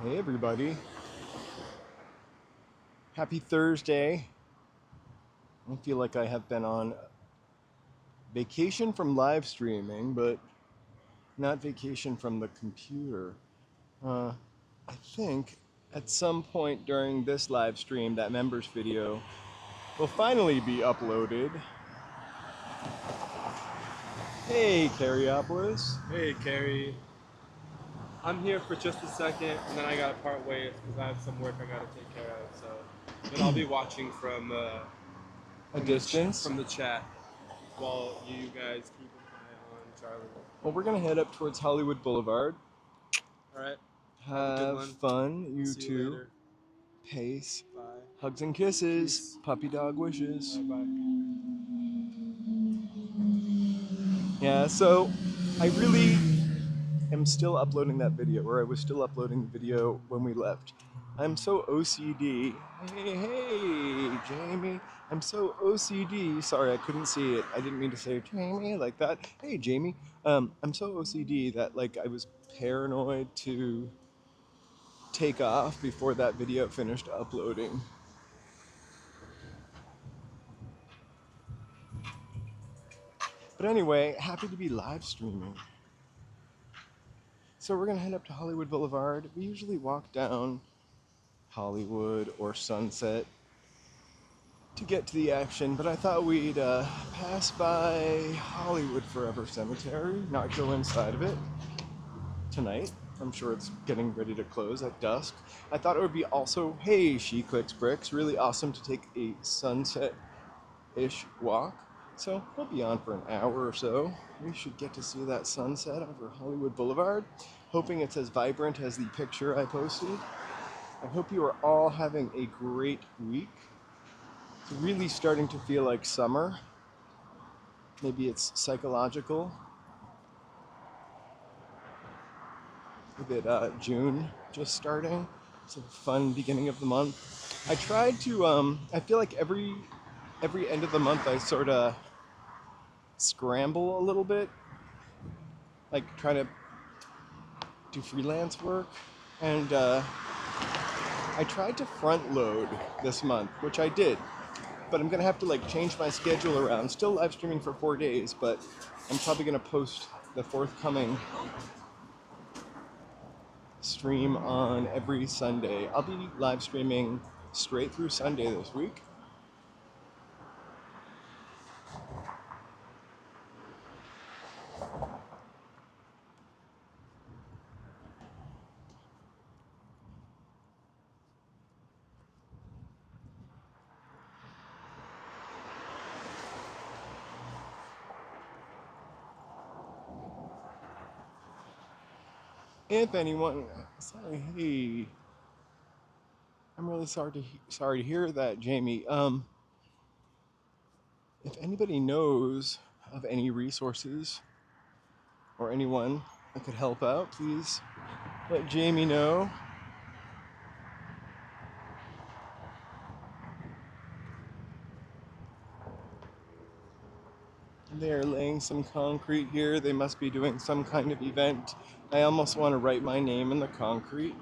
Hey everybody, happy Thursday. I feel like I have been on vacation from live streaming, but not vacation from the computer. Uh, I think at some point during this live stream, that members video will finally be uploaded. Hey, Carriopolis. Hey, Carrie. I'm here for just a second, and then I gotta part ways because I have some work I gotta take care of. So then I'll be watching from A distance. from the chat while you guys keep an eye on Charlie. Well, we're gonna head up towards Hollywood Boulevard. All right. Have a good Have one. fun, you See you two. later. Pace. Bye. Hugs and kisses. Peace. Puppy dog wishes. Bye bye. Yeah, so I really am still uploading that video, or I was still uploading the video when we left. I'm so OCD. Hey, Jamie. I'm so OCD. Sorry, I couldn't see it. I didn't mean to say Jamie like that. Hey, Jamie. I'm so OCD that like I was paranoid to take off before that video finished uploading. But anyway, happy to be live streaming. So we're gonna head up to Hollywood Boulevard. We usually walk down Hollywood or Sunset to get to the action, but I thought we'd pass by Hollywood Forever Cemetery, not go inside of it tonight. I'm sure it's getting ready to close at dusk. I thought it would be also, hey, She Clicks Bricks, really awesome to take a sunset-ish walk. So we'll be on for an hour or so. We should get to see that sunset over Hollywood Boulevard. Hoping it's as vibrant as the picture I posted. I hope you are all having a great week. It's really starting to feel like summer. Maybe it's psychological. With it June just starting. It's a fun beginning of the month. I tried to, I feel like every end of the month I sort of scramble a little bit. Like try to do freelance work. And I tried to front load this month, which I did. But I'm gonna have to like change my schedule around. Still live streaming for 4 days, but I'm probably gonna post the forthcoming stream on every Sunday. I'll be live streaming straight through Sunday this week. If anyone, sorry, hey, I'm really sorry to hear that, Jamie. If anybody knows of any resources or anyone that could help out, please let Jamie know. They're laying some concrete here. They must be doing some kind of event. I almost want to write my name in the concrete.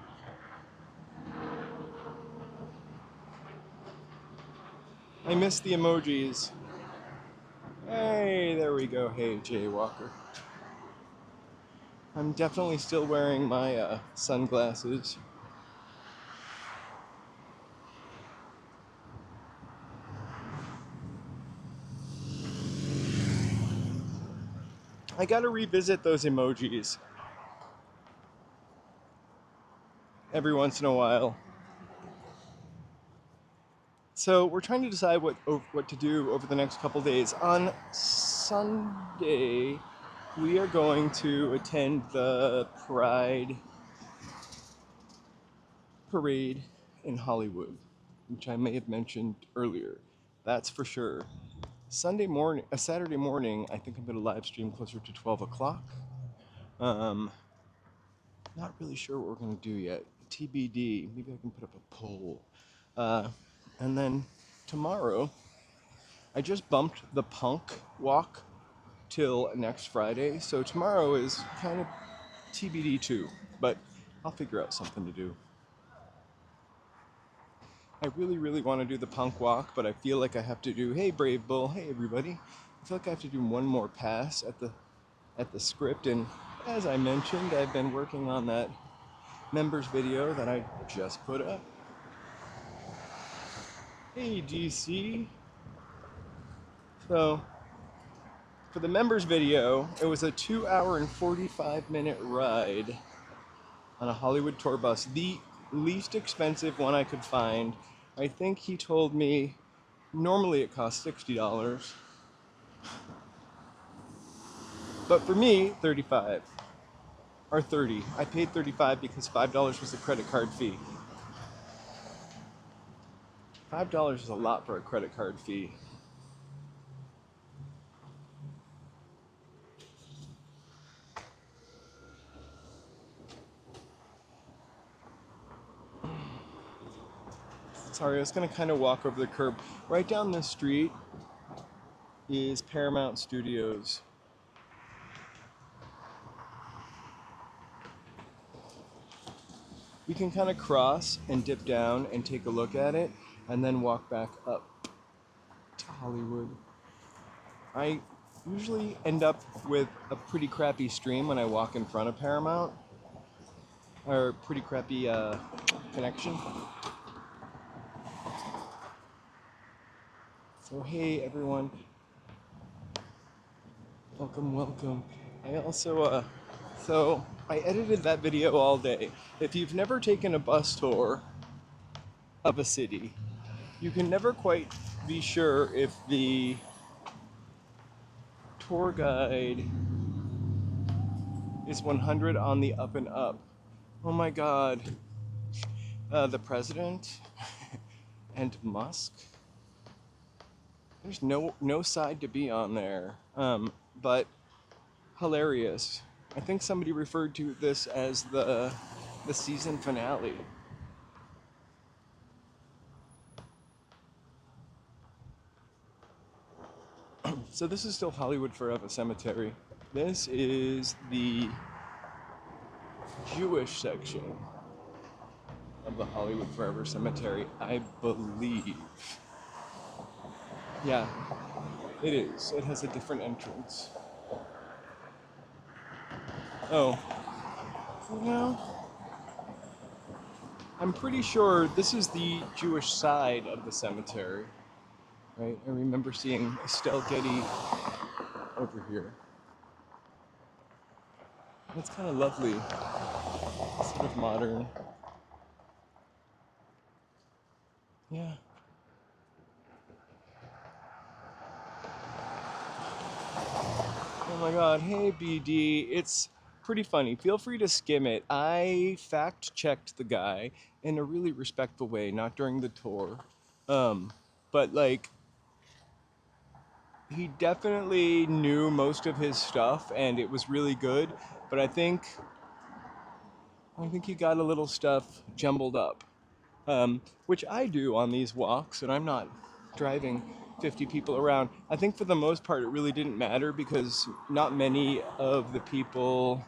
I miss the emojis. Hey, there we go. Hey, Jaywalker. I'm definitely still wearing my sunglasses. I gotta revisit those emojis every once in a while. So we're trying to decide what to do over the next couple days. On Sunday, we are going to attend the Pride Parade in Hollywood, which I may have mentioned earlier. That's for sure. Saturday morning, I think I'm going to live stream closer to 12 o'clock. Not really sure what we're going to do yet. TBD. Maybe I can put up a poll. And then tomorrow, I just bumped the punk walk till next Friday. So tomorrow is kind of TBD too, but I'll figure out something to do. I really want to do the punk walk, but I feel like I have to do, hey Brave Bull, hey everybody. I feel like I have to do one more pass at the script, and as I mentioned, I've been working on that members video that I just put up. Hey DC. So for the members video, it was a 2 hour and 45-minute ride on a Hollywood tour bus, the least expensive one I could find. I think he told me normally it costs $60, but for me, 35 or 30. I paid 35 because $5 was the credit card fee. $5 is a lot for a credit card fee. Sorry, I was gonna kind of walk over the curb. Right down the street is Paramount Studios. We can kind of cross and dip down and take a look at it, and then walk back up to Hollywood. I usually end up with a pretty crappy stream when I walk in front of Paramount, or pretty crappy connection. So hey everyone, welcome. I also so I edited that video all day. If you've never taken a bus tour of a city, you can never quite be sure if the tour guide is 100 on the up and up. Oh my god. The president and Musk. There's no side to be on there. But hilarious. I think somebody referred to this as the season finale. So this is still Hollywood Forever Cemetery. This is the Jewish section of the Hollywood Forever Cemetery, I believe. Yeah, it is. It has a different entrance. Oh, I'm pretty sure this is the Jewish side of the cemetery, right? I remember seeing Estelle Getty over here. That's kind of lovely, sort of modern. Yeah. Oh my god, hey BD, it's pretty funny. Feel free to skim it. I fact-checked the guy in a really respectful way, not during the tour. But like, he definitely knew most of his stuff and it was really good, but I think he got a little stuff jumbled up. Which I do on these walks, and I'm not driving 50 people around. I think for the most part it really didn't matter because not many of the people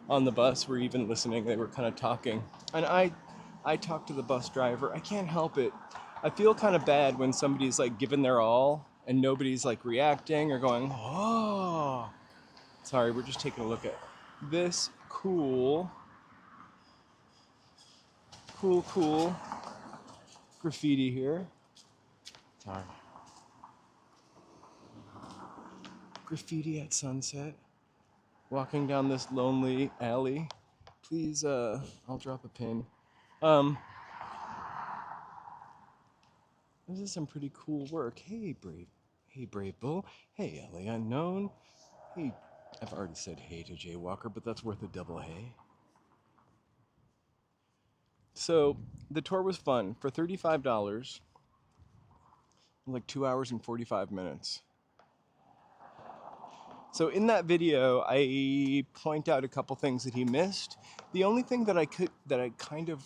on the bus were even listening. They were kind of talking. And I talked to the bus driver. I can't help it. I feel kind of bad when somebody's like giving their all and nobody's like reacting or going, oh. Sorry, we're just taking a look at this cool graffiti here. Sorry. Graffiti at sunset. Walking down this lonely alley. Please, I'll drop a pin. This is some pretty cool work. Hey, Brave Bull. Hey, LA Unknown. Hey, I've already said hey to Jaywalker, but that's worth a double hey. So, the tour was fun. For $35, like 2 hours and 45 minutes. So in that video, I point out a couple things that he missed. The only thing that I kind of,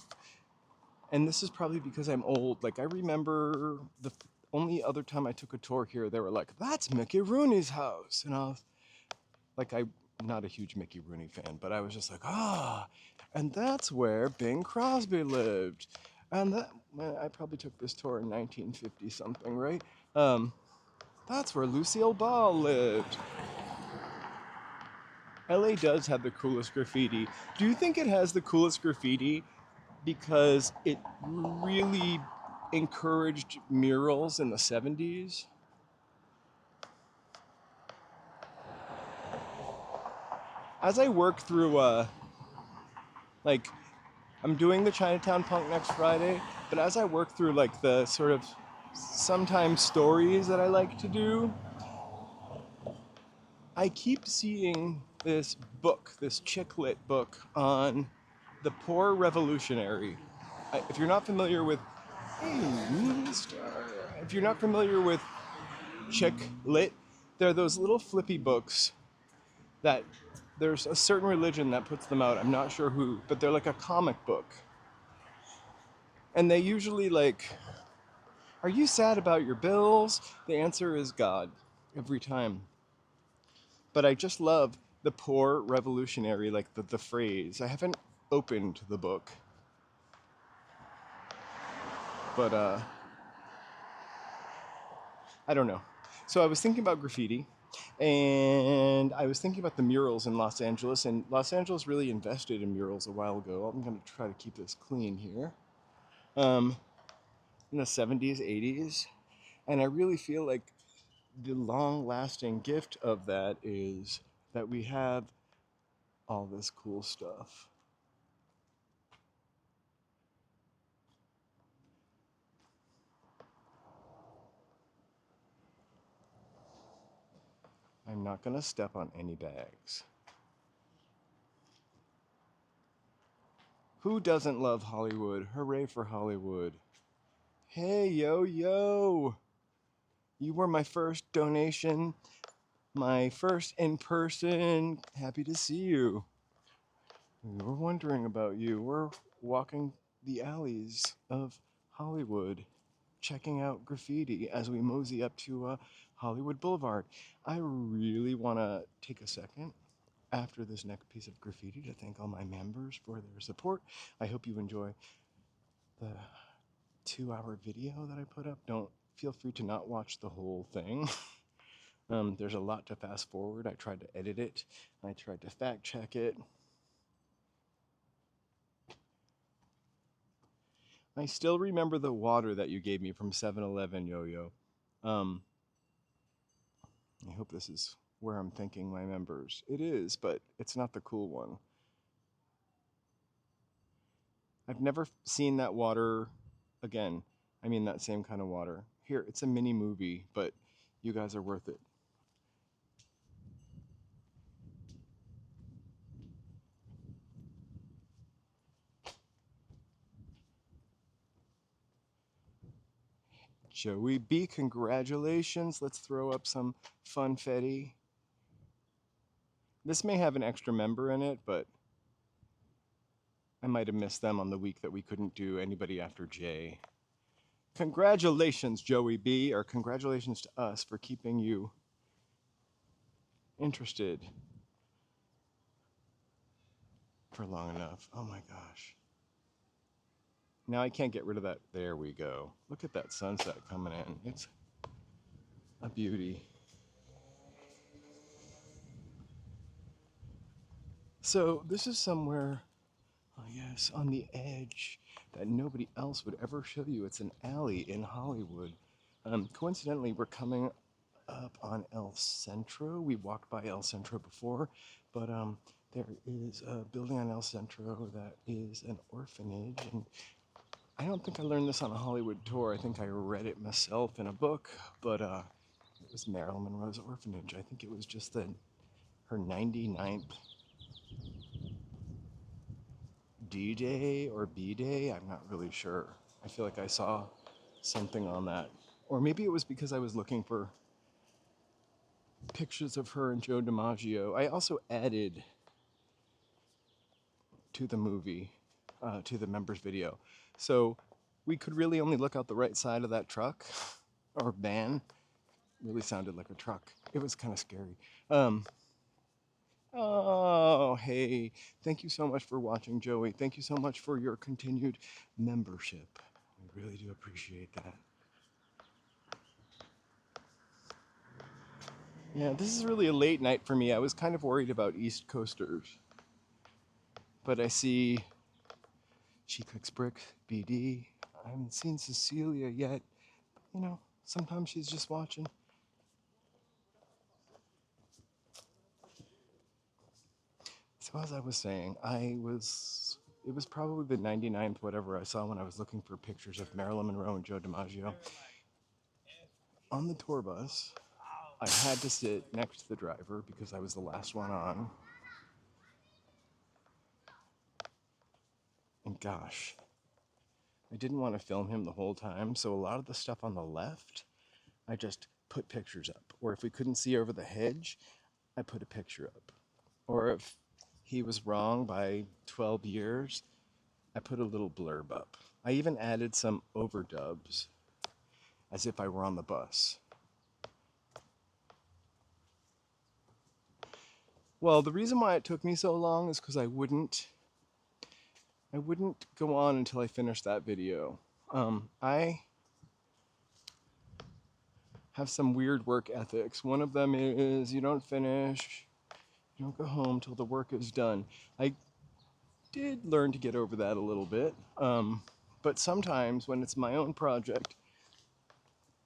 and this is probably because I'm old, like I remember the only other time I took a tour here, they were like, that's Mickey Rooney's house. And I was like, I'm not a huge Mickey Rooney fan, but I was just like, and that's where Bing Crosby lived. And I probably took this tour in 1950 something, right? Um, that's where Lucille Ball lived. LA does have the coolest graffiti. Do you think it has the coolest graffiti because it really encouraged murals in the 70s? As I work through, like, I'm doing the Chinatown Punk next Friday, but as I work through, like, the sort of sometimes stories that I like to do, I keep seeing this book, this chick lit book on the poor revolutionary. If you're not familiar with, hey, if you're not familiar with chick lit, they're those little flippy books that there's a certain religion that puts them out. I'm not sure who, but they're like a comic book. And they usually like, are you sad about your bills? The answer is God every time. But I just love the poor revolutionary, like the phrase. I haven't opened the book, but I don't know. So I was thinking about graffiti, and I was thinking about the murals in Los Angeles, and Los Angeles really invested in murals a while ago. I'm going to try to keep this clean here. In the 70s, 80s, and I really feel like the long-lasting gift of that is that we have all this cool stuff. I'm not going to step on any bags. Who doesn't love Hollywood? Hooray for Hollywood. Hey, yo, yo. You were my first donation, my first in person. Happy to see you. We were wondering about you. We're walking the alleys of Hollywood, checking out graffiti as we mosey up to Hollywood Boulevard. I really want to take a second after this next piece of graffiti to thank all my members for their support. I hope you enjoy the 2-hour video that I put up. Don't feel free to not watch the whole thing. There's a lot to fast forward. I tried to edit it. I tried to fact check it. I still remember the water that you gave me from 7-Eleven, Yo-Yo. I hope this is where I'm thanking my members. It is, but it's not the cool one. I've never seen that water again. I mean that same kind of water. Here, it's a mini movie, but you guys are worth it. Joey B, congratulations. Let's throw up some funfetti. This may have an extra member in it, but I might have missed them on the week that we couldn't do anybody after Jay. Congratulations, Joey B, or congratulations to us for keeping you interested for long enough. Oh my gosh. Now I can't get rid of that. There we go. Look at that sunset coming in. It's a beauty. So this is somewhere, oh yes, on the edge that nobody else would ever show you. It's an alley in Hollywood. Coincidentally, we're coming up on El Centro. We walked by El Centro before, but there is a building on El Centro that is an orphanage, and I don't think I learned this on a Hollywood tour. I think I read it myself in a book, but it was Marilyn Monroe's orphanage. I think it was just her 99th D-Day or B-Day. I'm not really sure. I feel like I saw something on that. Or maybe it was because I was looking for pictures of her and Joe DiMaggio. I also added to the movie, to the members video. So we could really only look out the right side of that truck or van. Really sounded like a truck. It was kind of scary. Oh, hey, thank you so much for watching, Joey. Thank you so much for your continued membership. We really do appreciate that. Yeah, this is really a late night for me. I was kind of worried about East Coasters. But I see She Cooks Bricks, BD. I haven't seen Cecilia yet. You know, sometimes she's just watching. So as I was saying, it was probably the 99th whatever I saw when I was looking for pictures of Marilyn Monroe and Joe DiMaggio. On the tour bus, I had to sit next to the driver because I was the last one on. And gosh, I didn't want to film him the whole time, so a lot of the stuff on the left, I just put pictures up. Or if we couldn't see over the hedge, I put a picture up. Or if he was wrong by 12 years, I put a little blurb up. I even added some overdubs as if I were on the bus. Well, the reason why it took me so long is because I wouldn't go on until I finished that video. I have some weird work ethics. One of them is you don't go home till the work is done. I did learn to get over that a little bit, but sometimes when it's my own project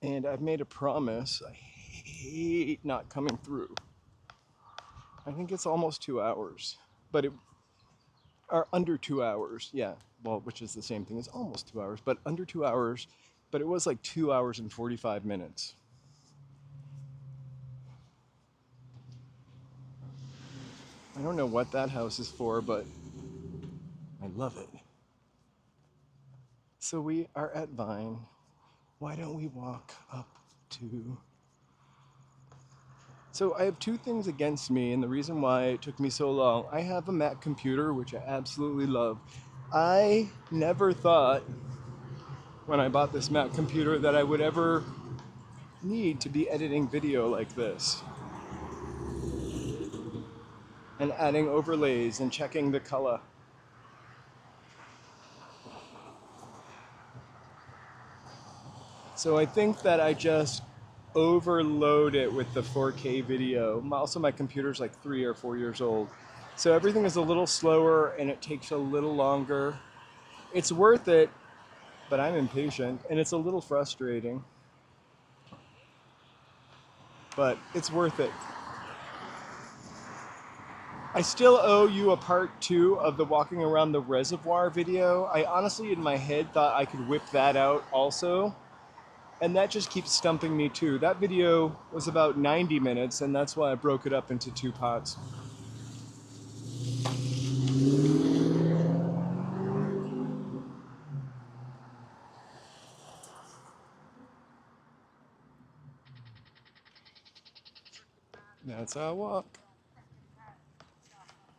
and I've made a promise, I hate not coming through. I think it's almost 2 hours, but it are under 2 hours. Yeah, well, which is the same thing as almost 2 hours, but under 2 hours. But it was like 2 hours and 45 minutes. I don't know what that house is for, but I love it. So we are at Vine. Why don't we walk up to... So I have two things against me, and the reason why it took me so long. I have a Mac computer, which I absolutely love. I never thought when I bought this Mac computer that I would ever need to be editing video like this. And adding overlays and checking the color. So I think that I just overload it with the 4K video. Also, my computer's like 3 or 4 years old. So everything is a little slower and it takes a little longer. It's worth it, but I'm impatient and it's a little frustrating. But it's worth it. I still owe you a part 2 of the walking around the reservoir video. I honestly, in my head, thought I could whip that out also. And that just keeps stumping me too. That video was about 90 minutes, and that's why I broke it up into 2 parts. That's how I walk.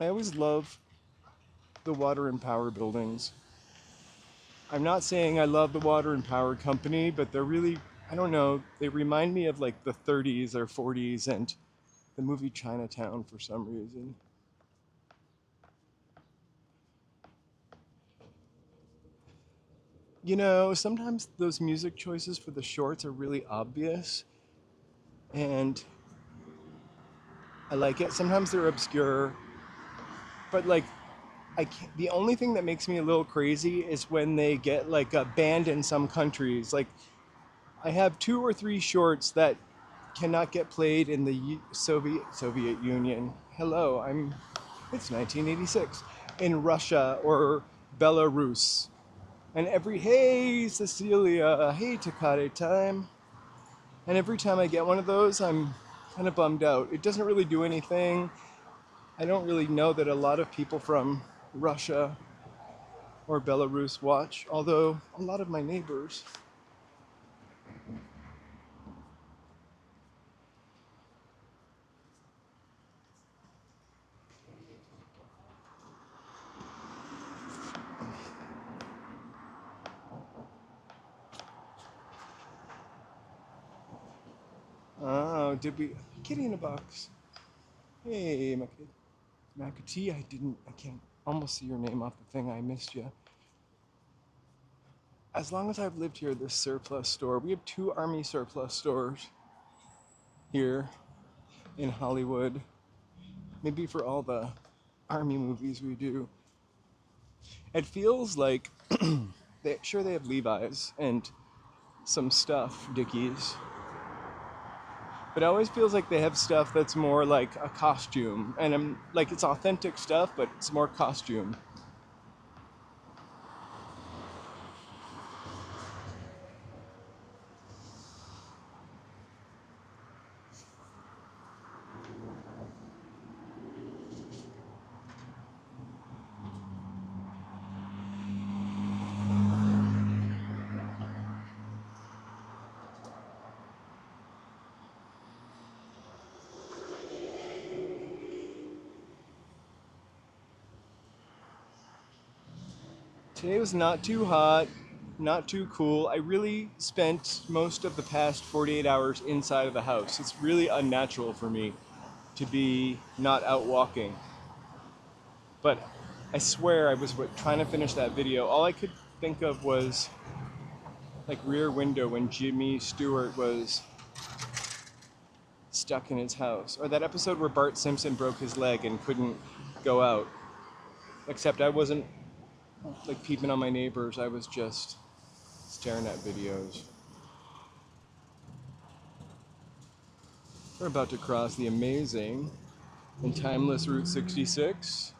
I always love the water and power buildings. I'm not saying I love the water and power company, but they're really, I don't know, they remind me of like the 30s or 40s and the movie Chinatown for some reason. You know, sometimes those music choices for the shorts are really obvious, and I like it. Sometimes they're obscure, but like, the only thing that makes me a little crazy is when they get like banned in some countries. Like, I have 2 or 3 shorts that cannot get played in the Soviet Union. Hello, it's 1986 in Russia or Belarus. And hey Cecilia, hey Takate time. And every time I get one of those, I'm kind of bummed out. It doesn't really do anything. I don't really know that a lot of people from Russia or Belarus watch, although a lot of my neighbors. Oh, did we? Kitty in a box. Hey, Macatee, I can't almost see your name off the thing. I missed you. as long as I've lived here, this surplus store, we have 2 army surplus stores here in Hollywood. Maybe for all the army movies we do. It feels like, sure they have Levi's and some stuff, Dickies, but it always feels like they have stuff that's more like a costume, and like it's authentic stuff, but it's more costume. Today was not too hot, not too cool. I really spent most of the past 48 hours inside of the house. It's really unnatural for me to be not out walking. But I swear I was trying to finish that video. All I could think of was like Rear Window when Jimmy Stewart was stuck in his house. Or that episode where Bart Simpson broke his leg and couldn't go out. Except I wasn't like peeping on my neighbors, I was just staring at videos. We're about to cross the amazing and timeless Route 66.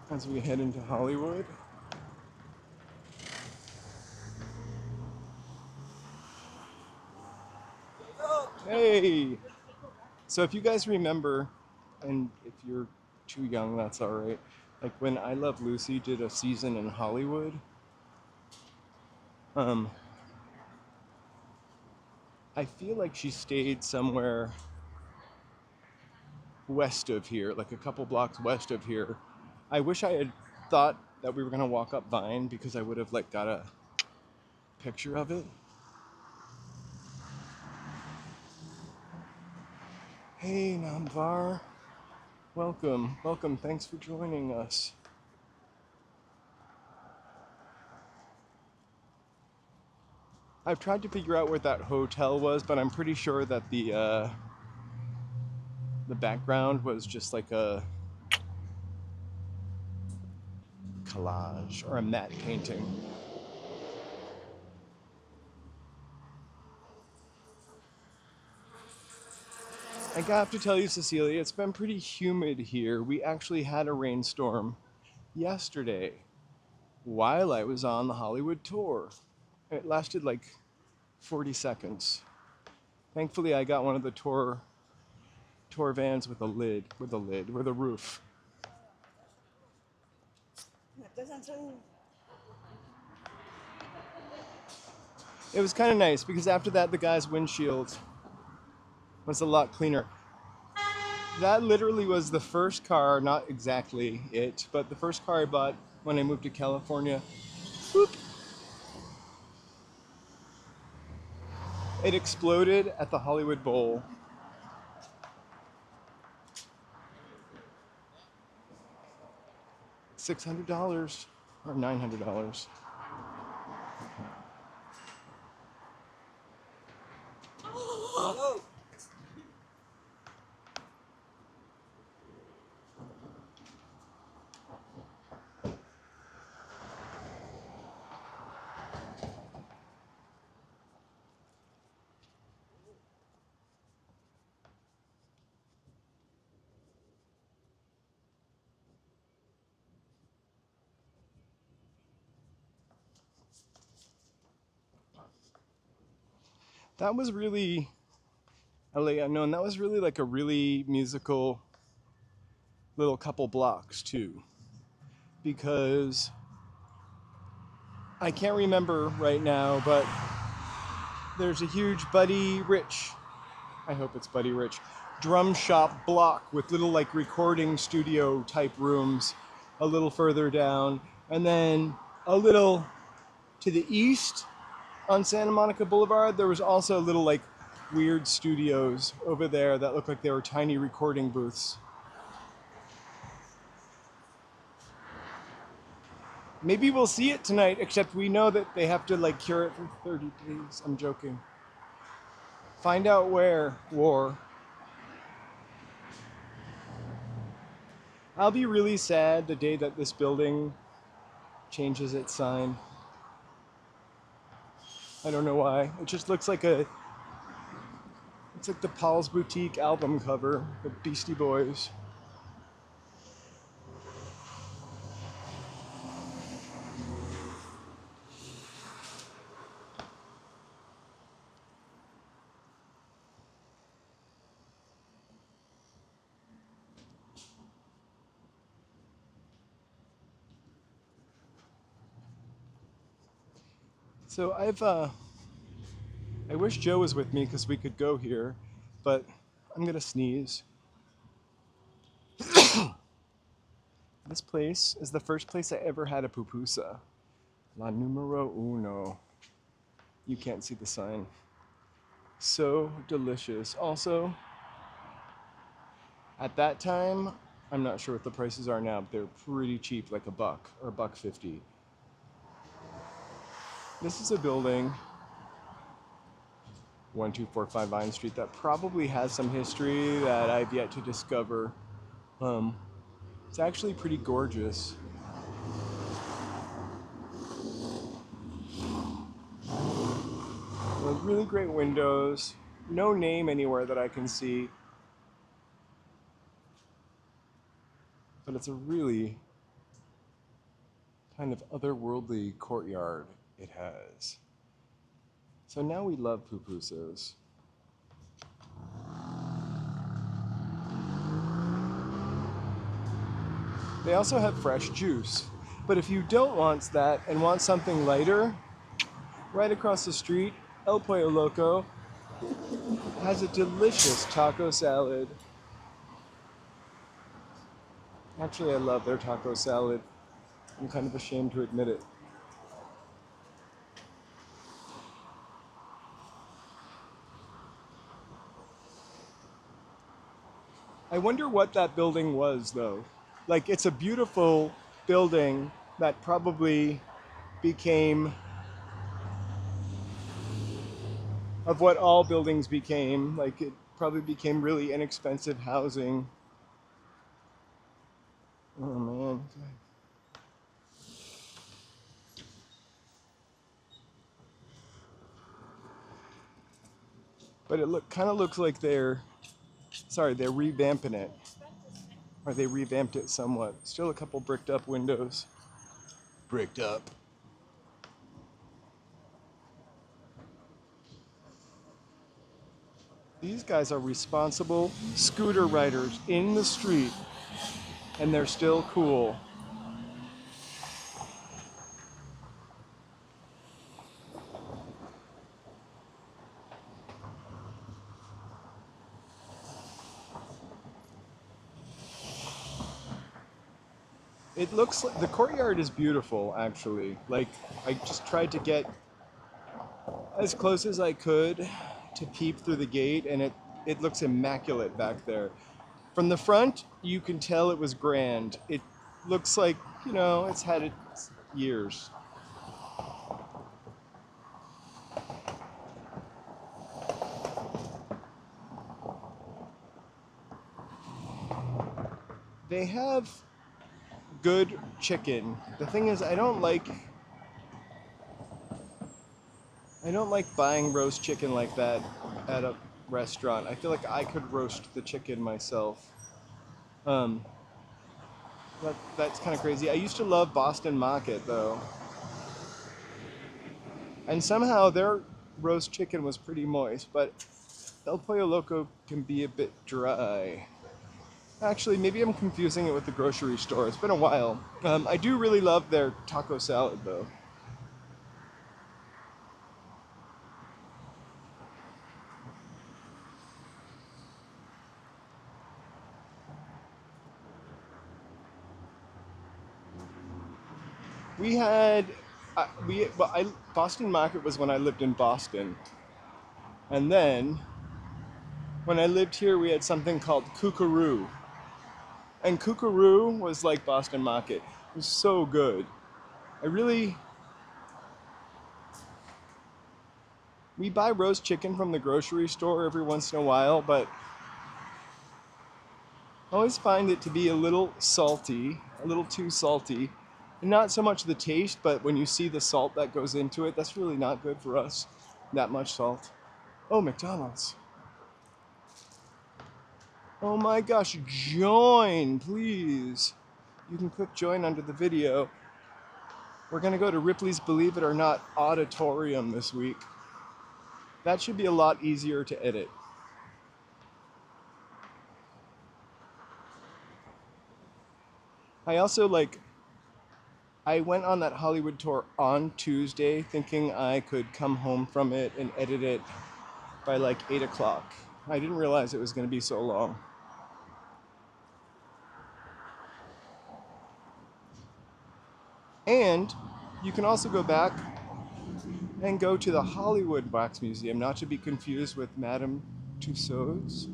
As we head into Hollywood. Hey! So if you guys remember, and if you're too young, that's alright, like when I Love Lucy did a season in Hollywood, I feel like she stayed somewhere west of here, like a couple blocks west of here. I wish I had thought that we were gonna walk up Vine because I would have like got a picture of it. Hey, Namvar. Welcome, welcome. Thanks for joining us. I've tried to figure out where that hotel was, but I'm pretty sure that the background was just like a collage or a matte painting. I have to tell you, Cecilia, it's been pretty humid here. We actually had a rainstorm yesterday while I was on the Hollywood tour. It lasted like 40 seconds. Thankfully, I got one of the tour vans with a roof. It was kind of nice because after that, the guy's windshield was a lot cleaner. That literally was the first car, not exactly it, but the first car I bought when I moved to California. Whoop. It exploded at the Hollywood Bowl. $600 or $900. That was really LA Unknown. That was really like a really musical little couple blocks too, because I can't remember right now, but there's a huge Buddy Rich, I hope it's Buddy Rich, drum shop block with little like recording studio type rooms a little further down, and then a little to the east on Santa Monica Boulevard there was also a little like weird studios over there that look like they were tiny recording booths. Maybe we'll see it tonight, except we know that they have to like cure it for 30 days. I'm joking. Find out where. War. I'll be really sad the day that this building changes its sign. I don't know why. It just looks like it's like the Paul's Boutique album cover, the Beastie Boys. So I wish Joe was with me because we could go here, but I'm gonna sneeze. This place is the first place I ever had a pupusa. La numero uno. You can't see the sign. So delicious. Also, at that time, I'm not sure what the prices are now, but they're pretty cheap, like $1 or $1.50. This is a building, 1245 Vine Street, that probably has some history that I've yet to discover. It's actually pretty gorgeous. Really great windows. No name anywhere that I can see. But it's a really kind of otherworldly courtyard it has. So now we love pupusas. They also have fresh juice. But if you don't want that and want something lighter, right across the street, El Pollo Loco has a delicious taco salad. Actually, I love their taco salad. I'm kind of ashamed to admit it. I wonder what that building was, though. Like, it's a beautiful building that probably became of what all buildings became. Like, it probably became really inexpensive housing. Oh, man. But it kind of looks like they're revamping it. Or they revamped it somewhat. Still a couple bricked up windows. Bricked up. These guys are responsible scooter riders in the street, and they're still cool. It looks like the courtyard is beautiful, actually. Like, I just tried to get as close as I could to peep through the gate, and it looks immaculate back there. From the front, you can tell it was grand. It looks like, it's had its years. They have good chicken. The thing is, I don't like buying roast chicken like that at a restaurant. I feel like I could roast the chicken myself. That's kind of crazy. I used to love Boston Market, though. And somehow their roast chicken was pretty moist, but El Pollo Loco can be a bit dry. Actually, maybe I'm confusing it with the grocery store. It's been a while. I do really love their taco salad, though. We had, Boston Market was when I lived in Boston. And then When I lived here, we had something called kookaroo. And kookaroo was like Boston Market. It was so good. I really... We buy roast chicken from the grocery store every once in a while, but I always find it to be a little salty, a little too salty. And not so much the taste, but when you see the salt that goes into it, that's really not good for us. That much salt. Oh, McDonald's. Oh my gosh, join, please. You can click join under the video. We're gonna go to Ripley's Believe It or Not auditorium this week. That should be a lot easier to edit. I also I went on that Hollywood tour on Tuesday thinking I could come home from it and edit it by like 8 o'clock. I didn't realize it was gonna be so long. And you can also go back and go to the Hollywood Wax Museum, not to be confused with Madame Tussauds.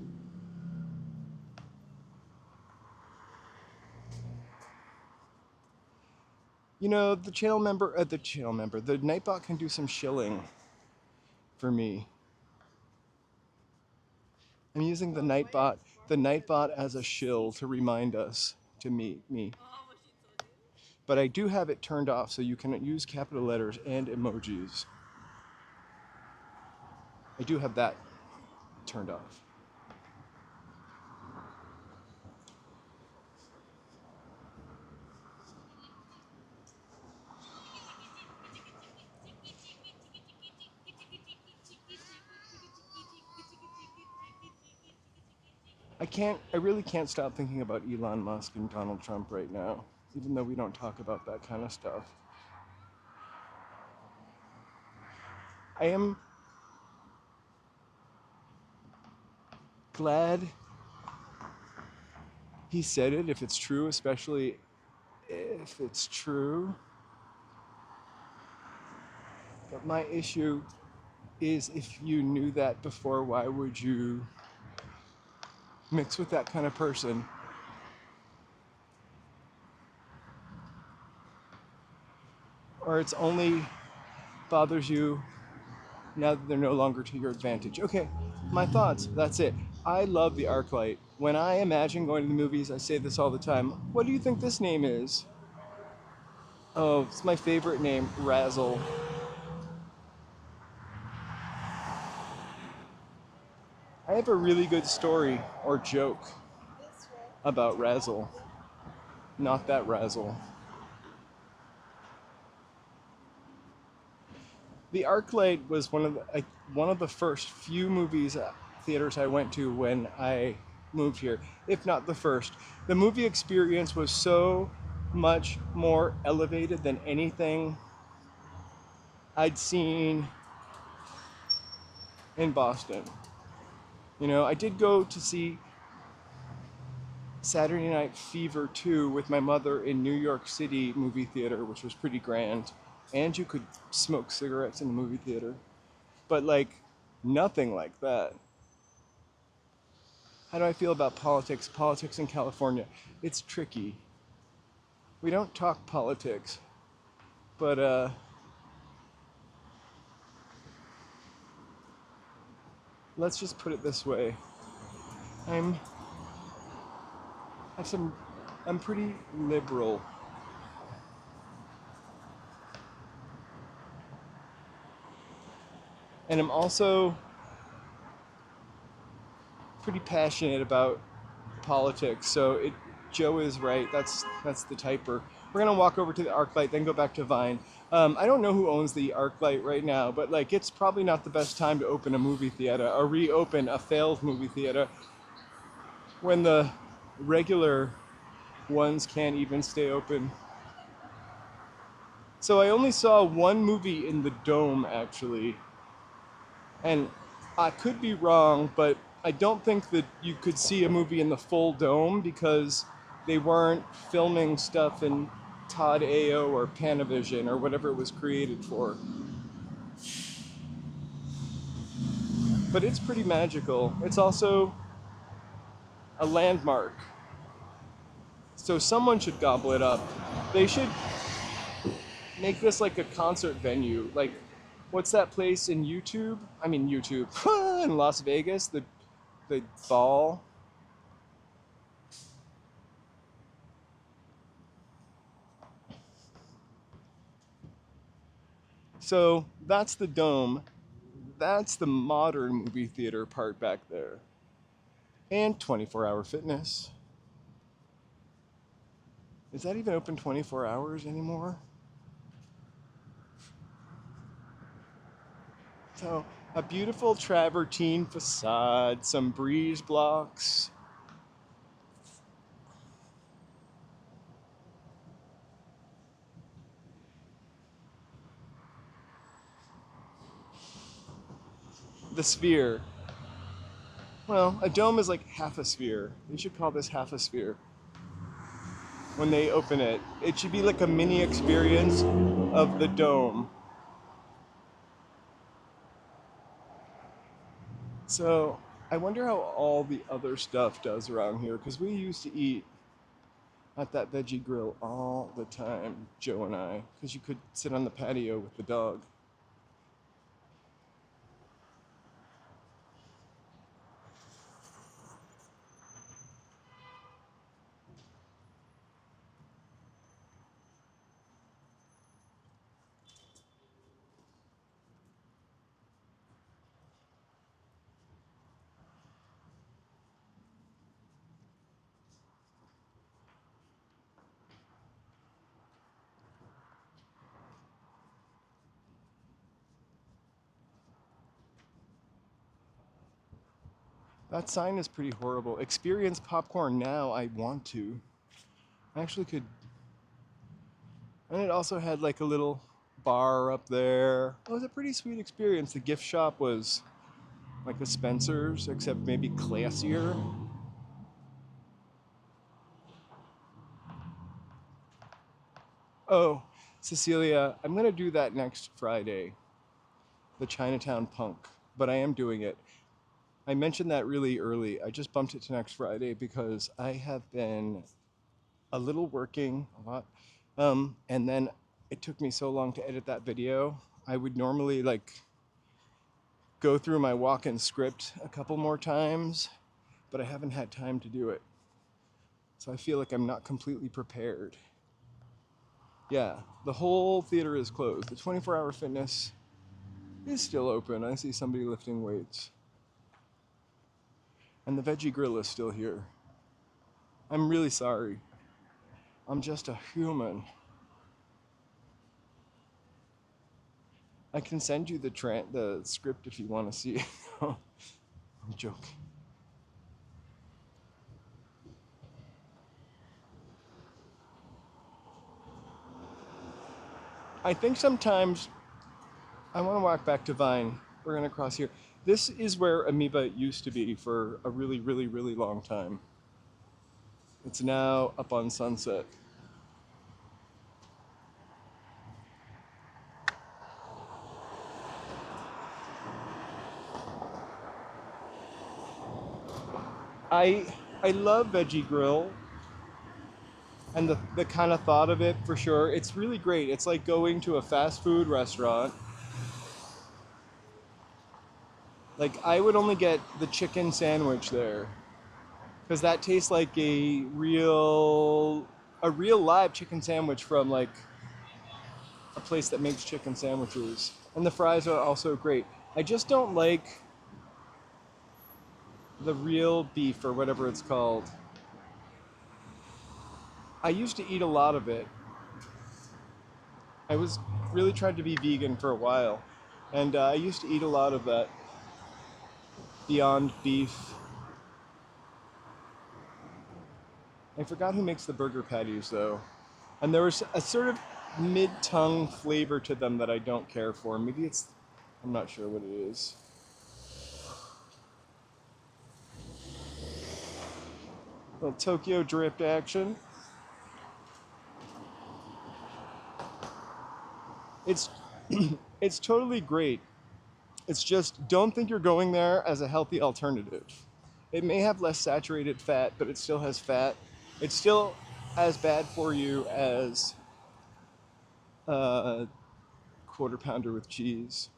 You know, the Nightbot can do some shilling for me. I'm using the Nightbot as a shill to remind us to meet me. But I do have it turned off so you can use capital letters and emojis. I do have that turned off. I really can't stop thinking about Elon Musk and Donald Trump right now, even though we don't talk about that kind of stuff. I am glad he said it, if it's true, especially if it's true. But my issue is, if you knew that before, why would you mix with that kind of person? Or it's only bothers you now that they're no longer to your advantage. Okay, my thoughts, that's it. I love the Arclight. When I imagine going to the movies, I say this all the time. What do you think this name is? Oh, it's my favorite name, Razzle. I have a really good story or joke about Razzle. Not that Razzle. The Arclight was one of the first few theaters I went to when I moved here, if not the first. The movie experience was so much more elevated than anything I'd seen in Boston. You know, I did go to see Saturday Night Fever 2 with my mother in New York City movie theater, which was pretty grand. And you could smoke cigarettes in the movie theater. But nothing like that. How do I feel about politics? Politics in California. It's tricky. We don't talk politics. But let's just put it this way. I'm pretty liberal. And I'm also pretty passionate about politics. So Joe is right. That's the typer. We're gonna walk over to the Arclight, then go back to Vine. I don't know who owns the Arclight right now, but it's probably not the best time to open a movie theater or reopen a failed movie theater when the regular ones can't even stay open. So I only saw one movie in the Dome, actually. And I could be wrong, but I don't think that you could see a movie in the full Dome because they weren't filming stuff in Todd AO or Panavision or whatever it was created for. but it's pretty magical. It's also a landmark. So someone should gobble it up. They should make this like a concert venue. Like, what's that place in YouTube? I mean YouTube in Las Vegas, the ball. So that's the Dome. That's the modern movie theater part back there. And 24-hour fitness. Is that even open 24 hours anymore? So, a beautiful travertine facade, some breeze blocks. The sphere. Well, a dome is like half a sphere. They should call this half a sphere. When they open it, it should be like a mini experience of the dome. So, I wonder how all the other stuff does around here, because we used to eat at that veggie grill all the time, Joe and I, because you could sit on the patio with the dog. That sign is pretty horrible. Experience popcorn now, I want to. I actually could. And it also had like a little bar up there. It was a pretty sweet experience. The gift shop was like a Spencer's, except maybe classier. Oh, Cecilia, I'm gonna do that next Friday, the Chinatown Punk, but I am doing it. I mentioned that really early. I just bumped it to next Friday because I have been a little working a lot, and then it took me so long to edit that video. I would normally like go through my walk-in script a couple more times, but I haven't had time to do it. So I feel like I'm not completely prepared. Yeah, the whole theater is closed. The 24-hour fitness is still open. I see somebody lifting weights. And the veggie grill is still here. I'm really sorry. I'm just a human. I can send you the script if you want to see it. I'm joking. I think sometimes I want to walk back to Vine. We're going to cross here. This is where Amoeba used to be for a really, really, really long time. It's now up on Sunset. I I love Veggie Grill and the kind of thought of it for sure. It's really great. It's like going to a fast food restaurant. Like I would only get the chicken sandwich there because that tastes like a real live chicken sandwich from like a place that makes chicken sandwiches. And the fries are also great. I just don't like the real beef or whatever it's called. I used to eat a lot of it. I was really trying to be vegan for a while, and I used to eat a lot of that Beyond Beef. I forgot who makes the burger patties though, and there was a sort of mid-tongue flavor to them that I don't care for. Maybe I'm not sure what it is. Little Tokyo Drift action. It's it's totally great It's just, don't think you're going there as a healthy alternative. It may have less saturated fat, but it still has fat. It's still as bad for you as a quarter pounder with cheese.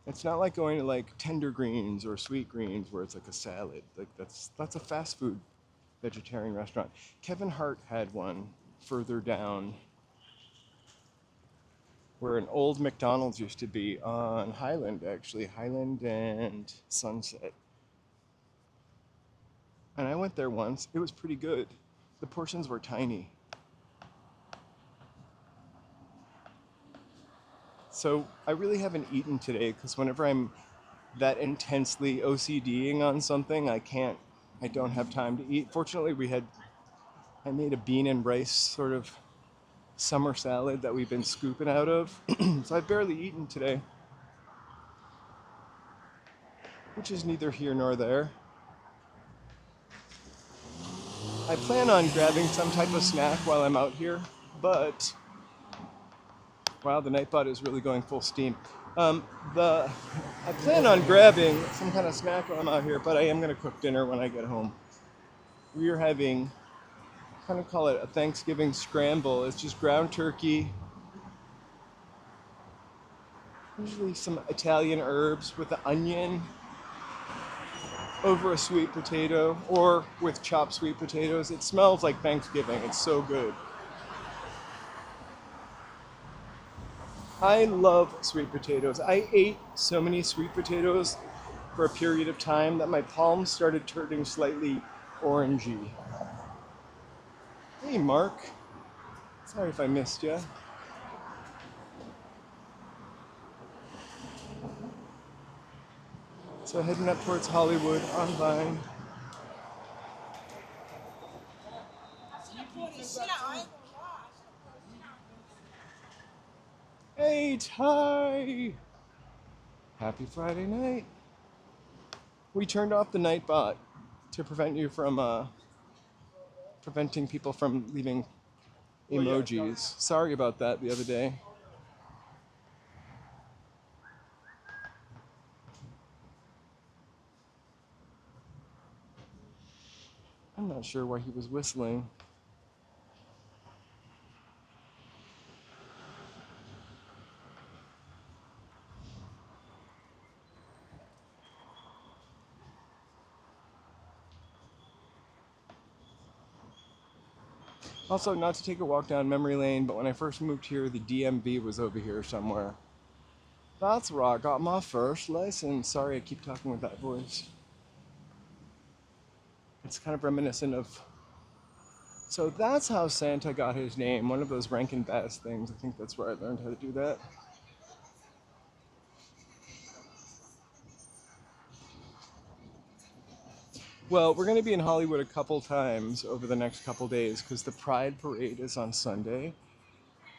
It's not like going to like tender greens or sweet greens where it's like a salad. Like that's a fast food vegetarian restaurant. Kevin Hart had one further down where an old McDonald's used to be on Highland, actually, Highland and Sunset. And I went there once. It was pretty good. The portions were tiny. So I really haven't eaten today because whenever I'm that intensely OCDing on something, I don't have time to eat. Fortunately, I made a bean and rice sort of summer salad that we've been scooping out of. So I've barely eaten today, which is neither here nor there. I plan on grabbing some type of snack while I'm out here, but wow, the Nightbot is really going full steam. I plan on grabbing some kind of snack while I'm out here, but I am going to cook dinner when I get home. We are having, kind of call it a Thanksgiving scramble. It's just ground turkey, usually some Italian herbs with the onion over a sweet potato or with chopped sweet potatoes. It smells like Thanksgiving. It's so good. I love sweet potatoes. I ate so many sweet potatoes for a period of time that my palms started turning slightly orangey. Hey, Mark. Sorry if I missed you. So heading up towards Hollywood on Vine. Hey, Ty! Happy Friday night. We turned off the Nightbot to prevent you from preventing people from leaving emojis. Sorry about that the other day. I'm not sure why he was whistling. Also, not to take a walk down memory lane, but when I first moved here, the DMV was over here somewhere. That's where I got my first license. Sorry, I keep talking with that voice. It's kind of reminiscent of... So that's how Santa got his name, one of those Rankin Bass things. I think that's where I learned how to do that. Well, we're going to be in Hollywood a couple times over the next couple days because the Pride Parade is on Sunday.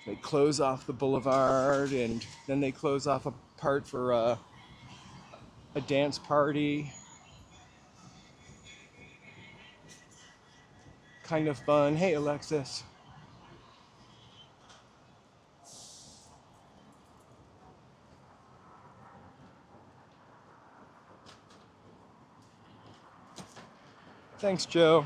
They close off the boulevard and then they close off a part for a dance party. Kind of fun. Hey, Alexis. Thanks, Joe.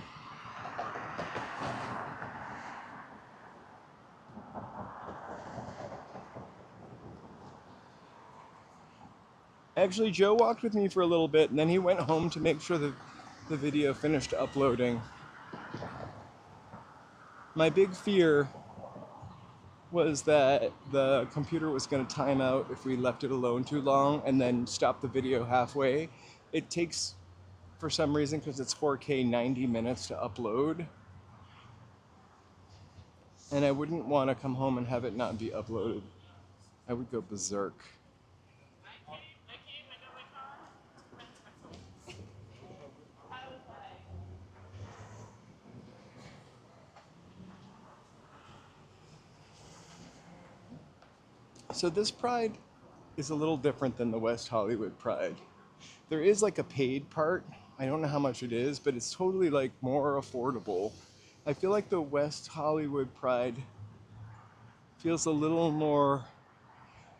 Actually, Joe walked with me for a little bit, and then he went home to make sure that the video finished uploading. My big fear was that the computer was going to time out if we left it alone too long and then stop the video halfway. It takes, for some reason, because it's 4K, 90 minutes to upload. And I wouldn't want to come home and have it not be uploaded. I would go berserk. So this Pride is a little different than the West Hollywood Pride. There is like a paid part. I don't know how much it is, but it's totally like more affordable. I feel like the West Hollywood Pride feels a little more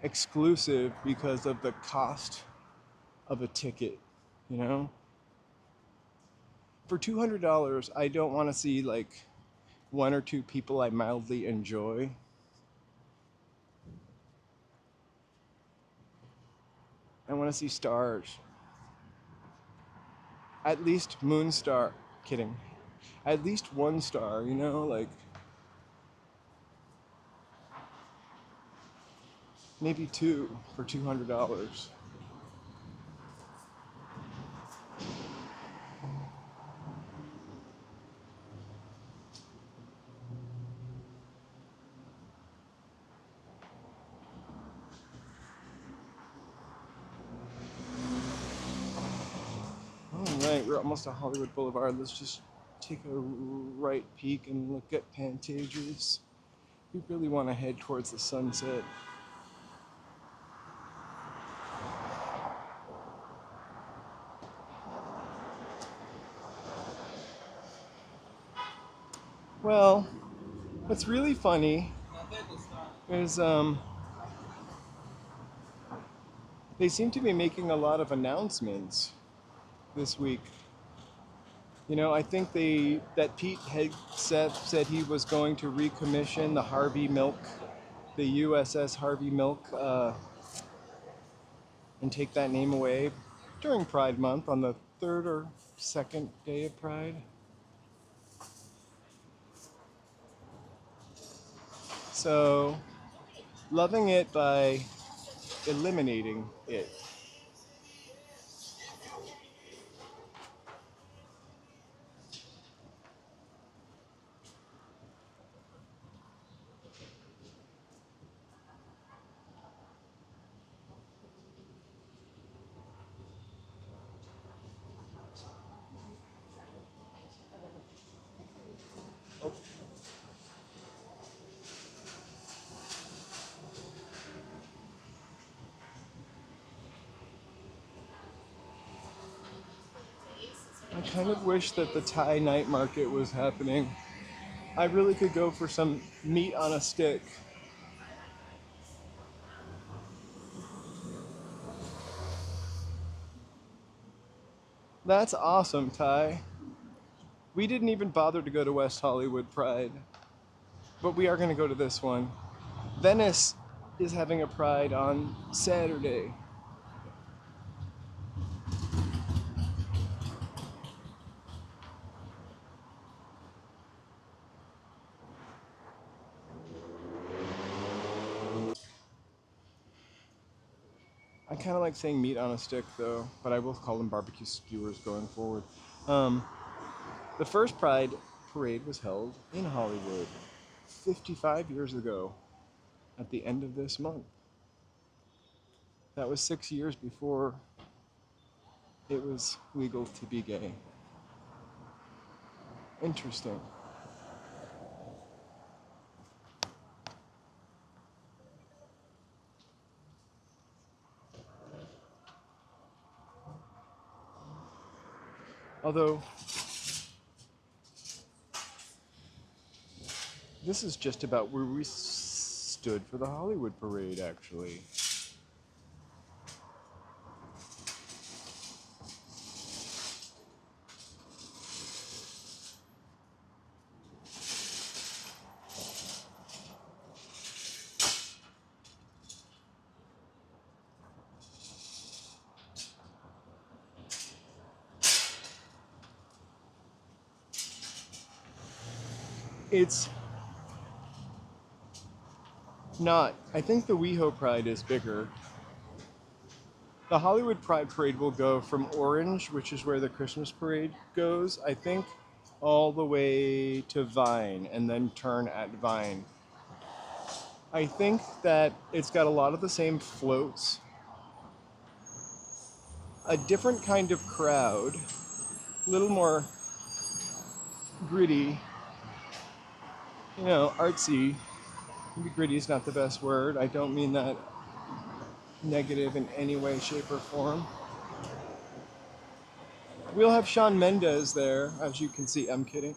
exclusive because of the cost of a ticket, you know? For $200, I don't want to see like one or two people I mildly enjoy. I want to see stars. At least moon star. Kidding. At least one star, you know? Like maybe two for $200. Alright, we're almost at Hollywood Boulevard. Let's just take a right peek and look at Pantages. We really want to head towards the sunset. Well, what's really funny is they seem to be making a lot of announcements this week. You know, I think that Pete said he was going to recommission the Harvey Milk, the USS Harvey Milk, and take that name away during Pride Month on the third or second day of Pride. So, loving it by eliminating it. I kind of wish that the Thai night market was happening. I really could go for some meat on a stick. That's awesome, Thai. We didn't even bother to go to West Hollywood Pride, but we are going to go to this one. Venice is having a Pride on Saturday. I kind of like saying meat on a stick, though, but I will call them barbecue skewers going forward. The first Pride parade was held in Hollywood 55 years ago at the end of this month. That was 6 years before it was legal to be gay. Interesting. Although, this is just about where we stood for the Hollywood parade, actually. It's not. I think the WeHo Pride is bigger. The Hollywood Pride Parade will go from Orange, which is where the Christmas parade goes, I think, all the way to Vine and then turn at Vine. I think that it's got a lot of the same floats, a different kind of crowd, a little more gritty, you know, artsy. Maybe gritty is not the best word. I don't mean that negative in any way, shape, or form. We'll have Shawn Mendes there, as you can see. I'm kidding.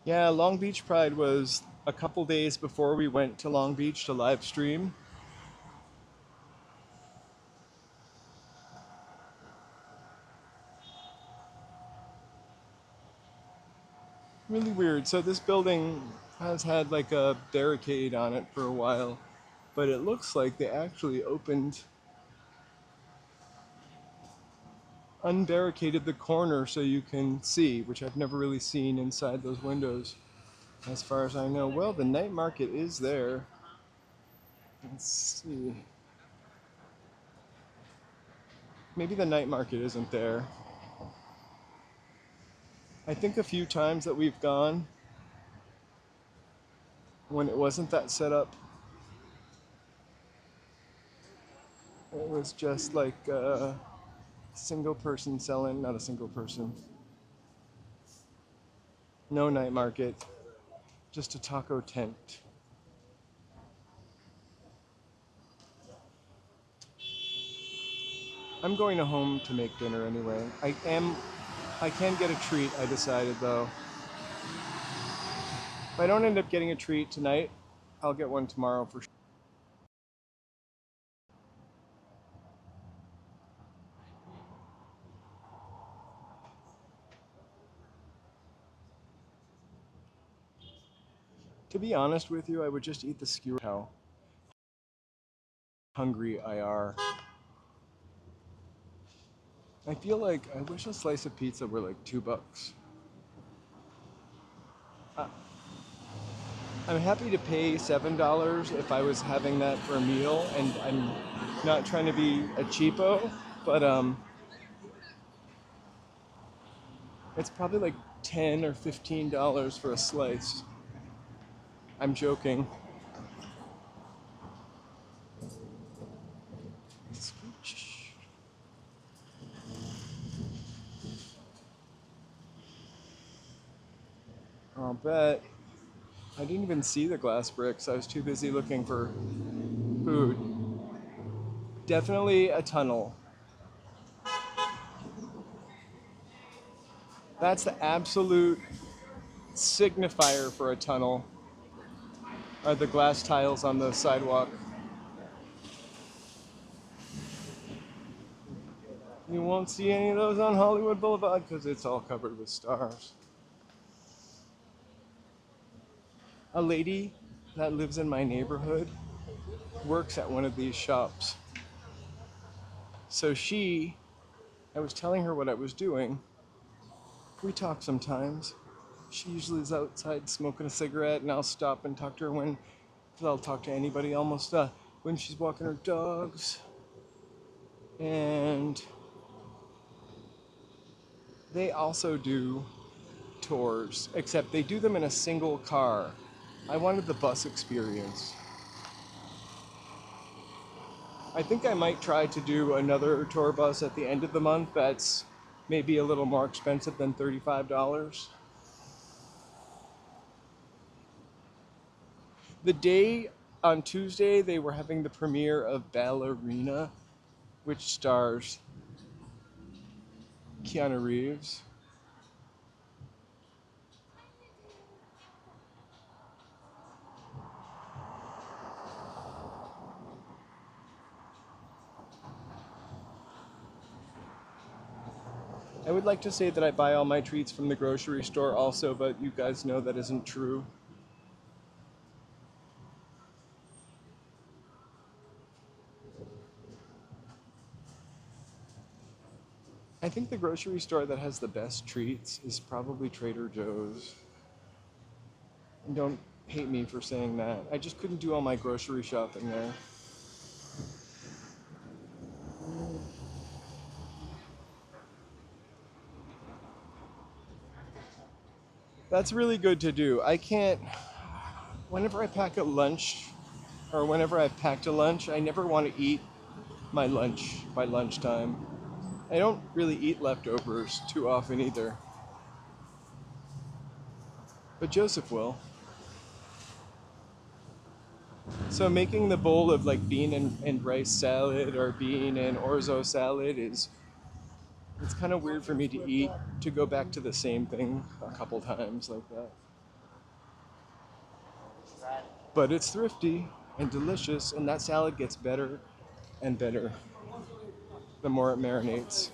Yeah, Long Beach Pride was a couple days before we went to Long Beach to live stream. Really weird. So this building has had like a barricade on it for a while, but it looks like they actually unbarricaded the corner so you can see, which I've never really seen inside those windows, as far as I know. Well, the night market is there. Let's see. Maybe the night market isn't there. I think a few times that we've gone, when it wasn't that set up, it was just like a single person selling, not a single person. No night market, just a taco tent. I'm going home to make dinner anyway. I can get a treat, I decided though. If I don't end up getting a treat tonight, I'll get one tomorrow for sure. To be honest with you, I would just eat the skewer. How hungry I are. I feel like I wish a slice of pizza were like $2. Uh, I'm happy to pay $7 if I was having that for a meal, and I'm not trying to be a cheapo, but it's probably like $10 or $15 for a slice. I'm joking. I'll bet. I didn't even see the glass bricks. I was too busy looking for food. Definitely a tunnel. That's the absolute signifier for a tunnel, are the glass tiles on the sidewalk. You won't see any of those on Hollywood Boulevard because it's all covered with stars. A lady that lives in my neighborhood works at one of these shops. So I was telling her what I was doing. We talk sometimes. She usually is outside smoking a cigarette, and I'll stop and talk to her when, because I'll talk to anybody almost, when she's walking her dogs. And they also do tours, except they do them in a single car. I wanted the bus experience. I think I might try to do another tour bus at the end of the month that's maybe a little more expensive than $35. The day on Tuesday, they were having the premiere of Ballerina, which stars Keanu Reeves. I would like to say that I buy all my treats from the grocery store also, but you guys know that isn't true. I think the grocery store that has the best treats is probably Trader Joe's. And don't hate me for saying that. I just couldn't do all my grocery shopping there. That's really good to do. I can't, whenever I pack a lunch, or whenever I've packed a lunch, I never want to eat my lunch by lunchtime. I don't really eat leftovers too often either. But Joseph will. So making the bowl of like bean and rice salad or bean and orzo salad it's kind of weird for me to eat, to go back to the same thing a couple times like that. But it's thrifty and delicious, and that salad gets better and better the more it marinates.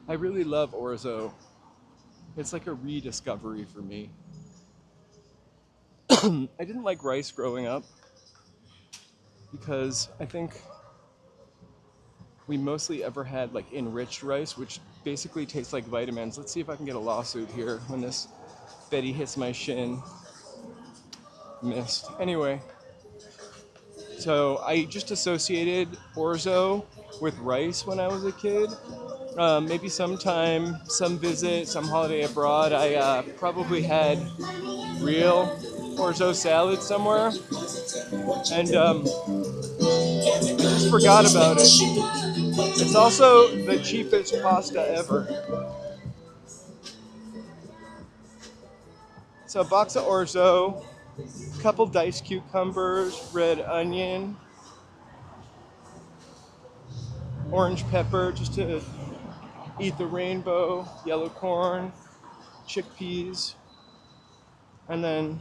I really love orzo. It's like a rediscovery for me. I didn't like rice growing up because I think we mostly ever had like enriched rice, which basically tastes like vitamins. Let's see if I can get a lawsuit here when this Betty hits my shin. Missed. Anyway, so I just associated orzo with rice when I was a kid. Maybe sometime, some visit, some holiday abroad, I probably had real orzo salad somewhere, and I just forgot about it. It's also the cheapest pasta ever. So a box of orzo, a couple diced cucumbers, red onion, orange pepper just to eat the rainbow, yellow corn, chickpeas, and then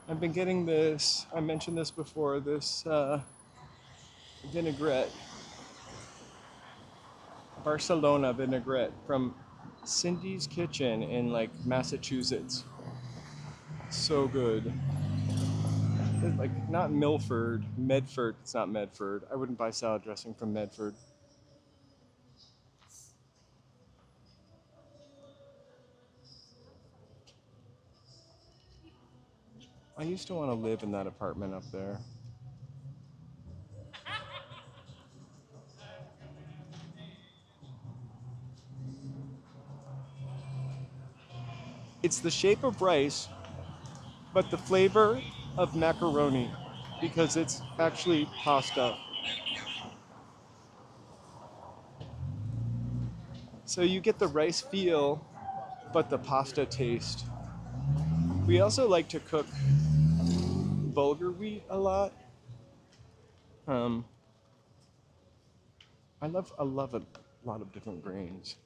I've been getting this, I mentioned this before, this vinaigrette, Barcelona vinaigrette from Cindy's Kitchen in like Massachusetts. So good. It's like not Milford, Medford. It's not Medford. I wouldn't buy salad dressing from Medford. I used to want to live in that apartment up there. It's the shape of rice, but the flavor of macaroni because it's actually pasta. So you get the rice feel, but the pasta taste. We also like to cook bulgur wheat a lot. Um, I love a lot of different grains.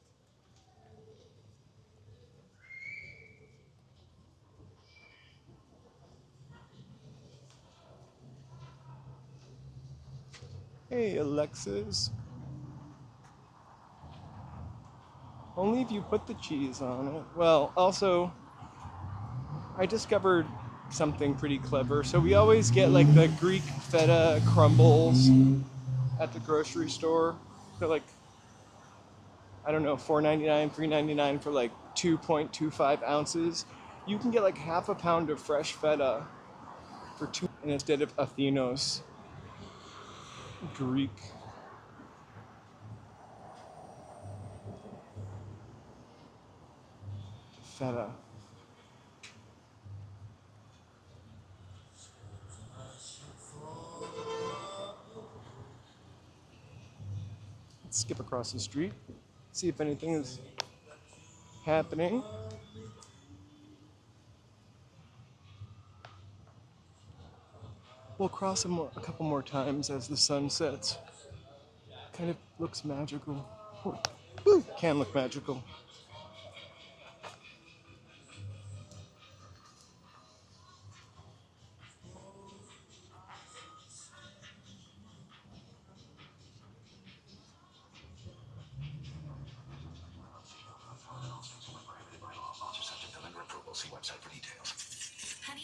Hey Alexis, only if you put the cheese on it. Well, also I discovered something pretty clever. So we always get like the Greek feta crumbles at the grocery store. They're like, I don't know, $4.99, $3.99 for like 2.25 ounces. You can get like half a pound of fresh feta for two, and instead of Athenos, Greek. Feta. Let's skip across the street, see if anything is happening. We'll cross a couple more times as the sun sets. Kind of looks magical. Ooh, can look magical.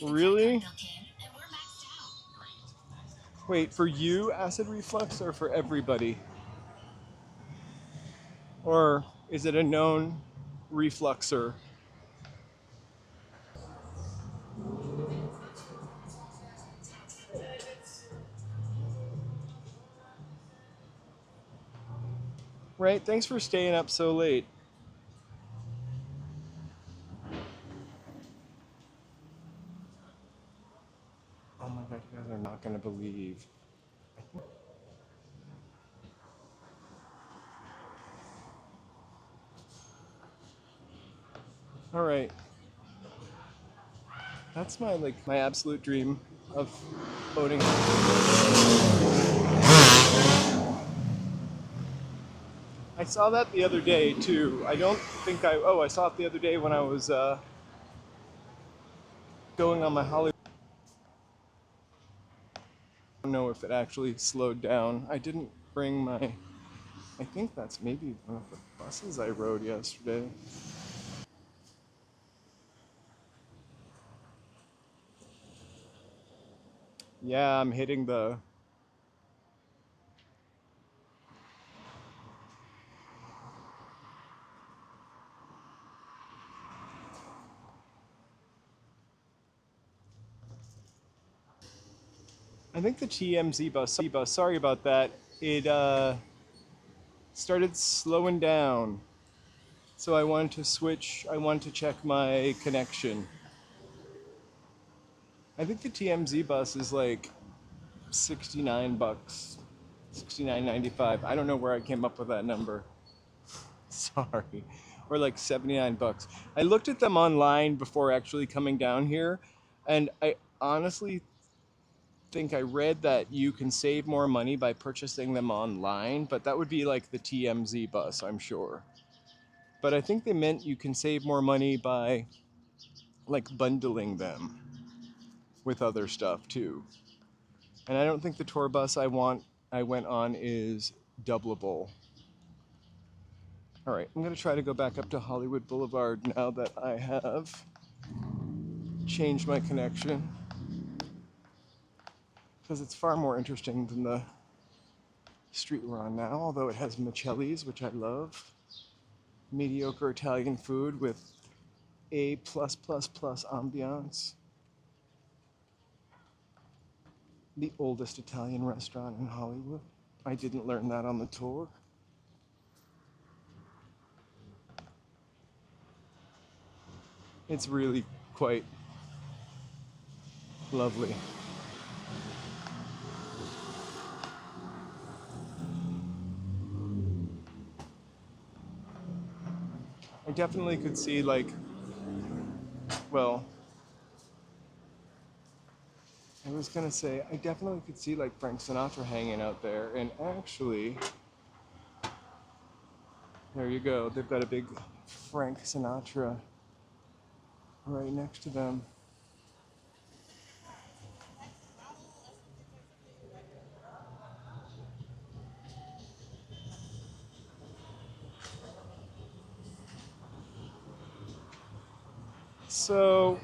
Really? Wait, for you, acid reflux, or for everybody? Or is it a known refluxer? Right? Thanks for staying up so late. Oh my god, you guys are not gonna believe. All right, that's my absolute dream of owning. I saw that the other day too. I don't think I. Oh, I saw it the other day when I was going on my Hollywood. I don't know if it actually slowed down. I didn't bring my. I think that's maybe one of the buses I rode yesterday. Yeah, I'm hitting the. I think the TMZ bus. Sorry about that. It started slowing down. So I wanted to switch. I wanted to check my connection. I think the TMZ bus is like 69 bucks, 69.95. I don't know where I came up with that number. Sorry. Or like 79 bucks. I looked at them online before actually coming down here, and I honestly think I read that you can save more money by purchasing them online, but that would be like the TMZ bus, I'm sure. But I think they meant you can save more money by like bundling them with other stuff too. And I don't think the tour bus I went on is doubleable. All right, I'm gonna try to go back up to Hollywood Boulevard now that I have changed my connection, because it's far more interesting than the street we're on now, although it has Michelli's, which I love. Mediocre Italian food with A+++ ambiance. The oldest Italian restaurant in Hollywood. I didn't learn that on the tour. It's really quite lovely. I definitely could see well, I was gonna say, I definitely could see like Frank Sinatra hanging out there, and actually, there you go, they've got a big Frank Sinatra right next to them. So,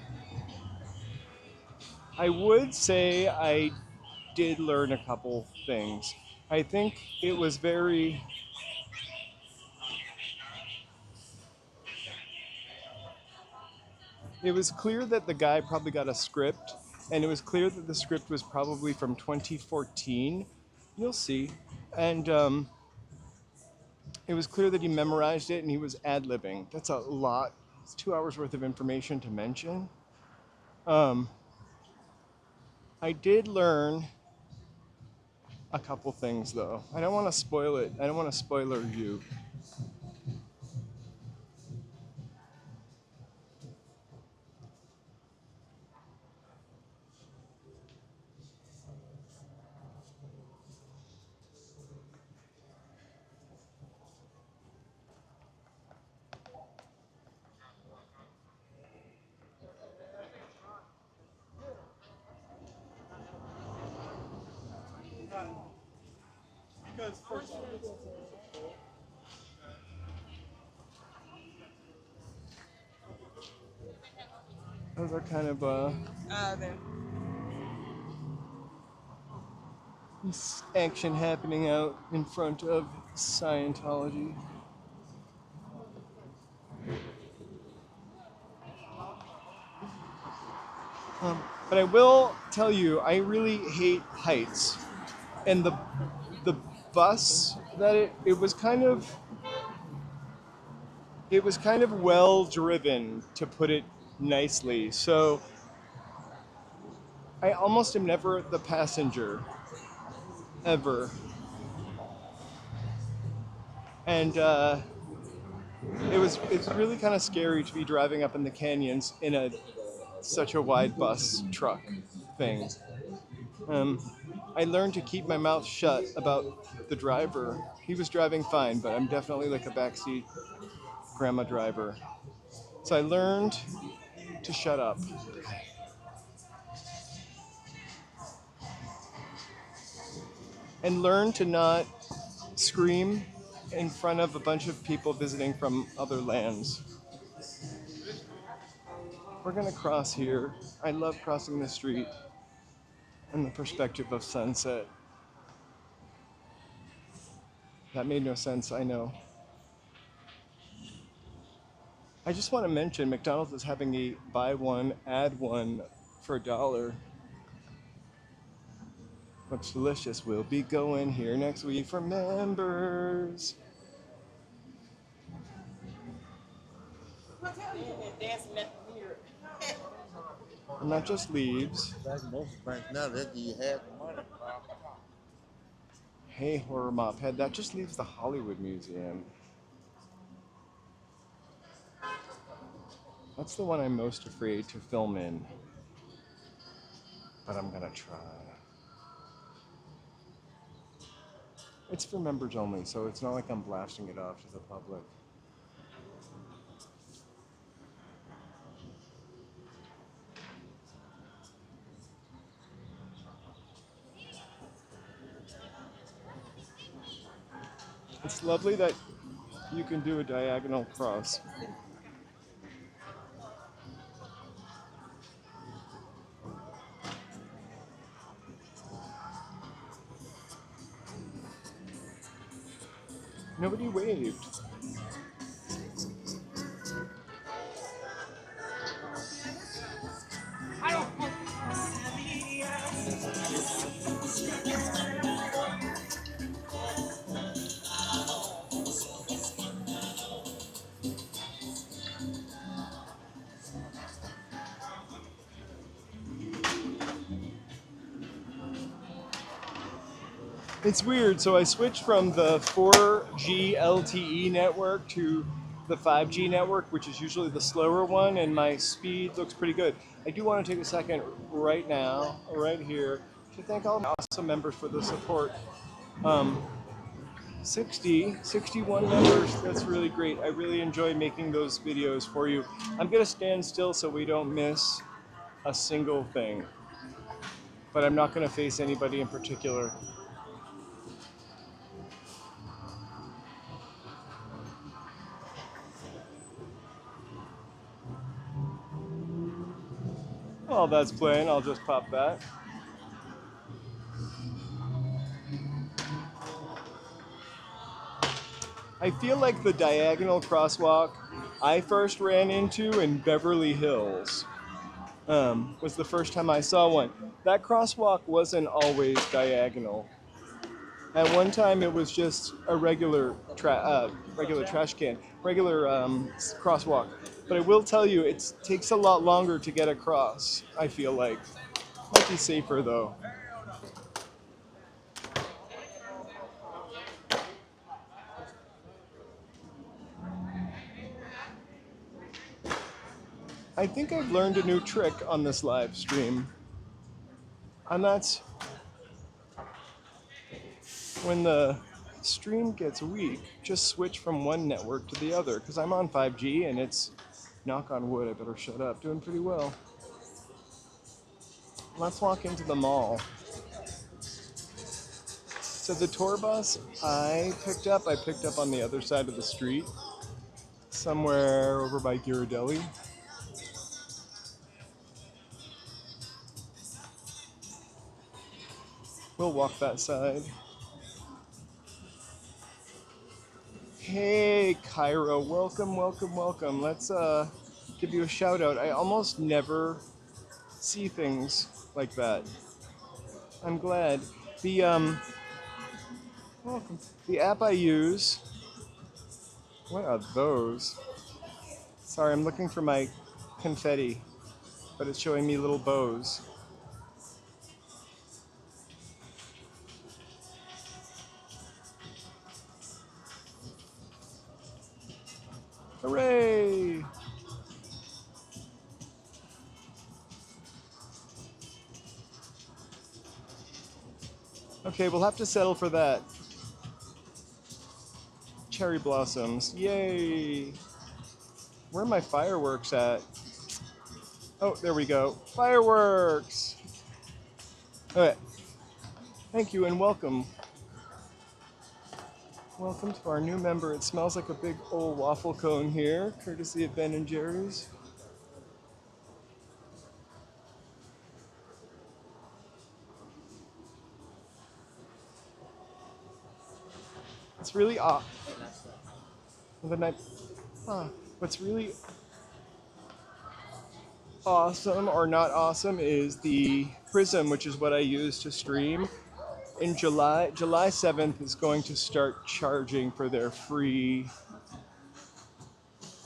I would say I did learn a couple things. I think it was very, it was clear that the guy probably got a script, and it was clear that the script was probably from 2014. You'll see. And it was clear that he memorized it and he was ad-libbing. That's a lot. It's 2 hours worth of information to mention. Um, I did learn a couple things though. I don't want to spoil it. I don't want to spoiler you. Those are kind of this action happening out in front of Scientology. But I will tell you, I really hate heights. And the bus that it was kind of it was kind of well driven, to put it nicely. So I almost am never the passenger, ever. And it's really kind of scary to be driving up in the canyons in a such a wide bus truck thing. Um, I learned to keep my mouth shut about the driver. He was driving fine, but I'm definitely like a backseat grandma driver. So I learned to shut up and learn to not scream in front of a bunch of people visiting from other lands. We're gonna cross here. I love crossing the street and the perspective of sunset. That made no sense, I know. I just want to mention McDonald's is having a buy one, add one for $1. Looks delicious. We'll be going here next week for members. And not just leaves. That's most banks now that you have the money. Hey, horror mop head, that just leaves the Hollywood Museum. That's the one I'm most afraid to film in. But I'm gonna try. It's for members only, so it's not like I'm blasting it off to the public. It's lovely that you can do a diagonal cross. Nobody waved. It's weird, so I switched from the 4G LTE network to the 5G network, which is usually the slower one, and my speed looks pretty good. I do want to take a second right now, right here, to thank all my awesome members for the support. 61 members, that's really great. I really enjoy making those videos for you. I'm gonna stand still so we don't miss a single thing, but I'm not gonna face anybody in particular. While that's playing, I'll just pop that. I feel like the diagonal crosswalk I first ran into in Beverly Hills was the first time I saw one. That crosswalk wasn't always diagonal. At one time, it was just a regular trash can, regular crosswalk. But I will tell you, it takes a lot longer to get across, I feel like. Might be safer, though. I think I've learned a new trick on this live stream. And that's when the stream gets weak, just switch from one network to the other, because I'm on 5G and it's, knock on wood, I better shut up, doing pretty well. Let's walk into the mall. So the tour bus I picked up on the other side of the street, somewhere over by Ghirardelli. We'll walk that side. Hey, Cairo, welcome, welcome, welcome. Let's give you a shout out. I almost never see things like that. I'm glad. The welcome. The app I use. What are those? Sorry, I'm looking for my confetti, but it's showing me little bows. Hooray! Okay, we'll have to settle for that. Cherry blossoms, yay! Where are my fireworks at? Oh, there we go. Fireworks! Okay, thank you and welcome. Welcome to our new member. It smells like a big old waffle cone here, courtesy of Ben and Jerry's. It's really the night. What's really awesome or not awesome is the Prism, which is what I use to stream. In July 7th is going to start charging for their free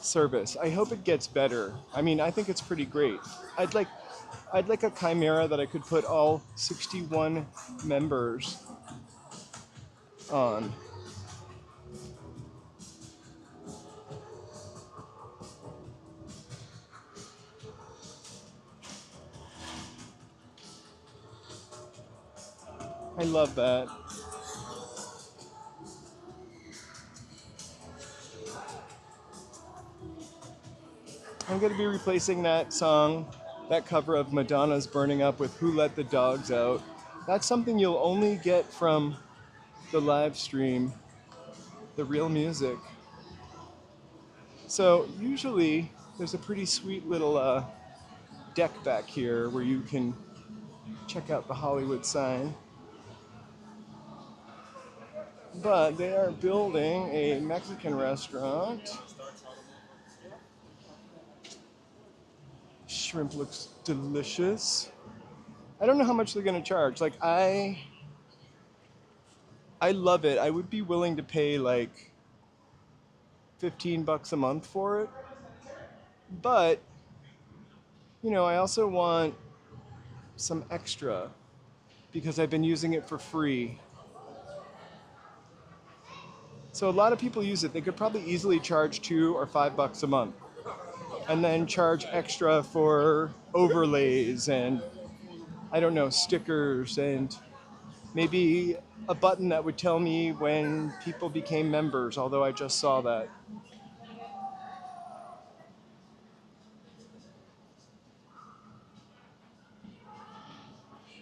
service. I hope it gets better. I mean, I think it's pretty great. I'd like a chimera that I could put all 61 members on. I love that. I'm going to be replacing that song, that cover of Madonna's Burning Up with Who Let the Dogs Out. That's something you'll only get from the live stream, the real music. So usually there's a pretty sweet little deck back here where you can check out the Hollywood sign. But they are building a Mexican restaurant. Shrimp looks delicious. I don't know how much they're gonna charge. Like I love it. I would be willing to pay like $15 a month for it. But you know, I also want some extra because I've been using it for free. So a lot of people use it. They could probably easily charge $2 or $5 a month and then charge extra for overlays and I don't know, stickers and maybe a button that would tell me when people became members, although I just saw that.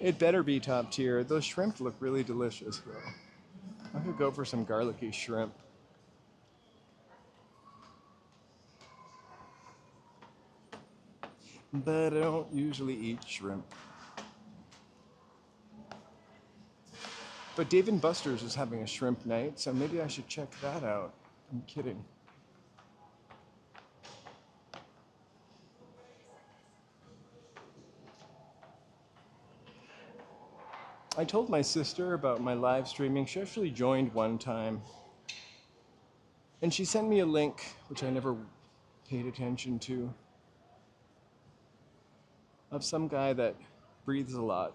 It better be top tier. Those shrimp look really delicious though. I could go for some garlicky shrimp. But I don't usually eat shrimp. But Dave & Buster's is having a shrimp night, so maybe I should check that out. I'm kidding. I told my sister about my live streaming. She actually joined one time. And she sent me a link, which I never paid attention to, of some guy that breathes a lot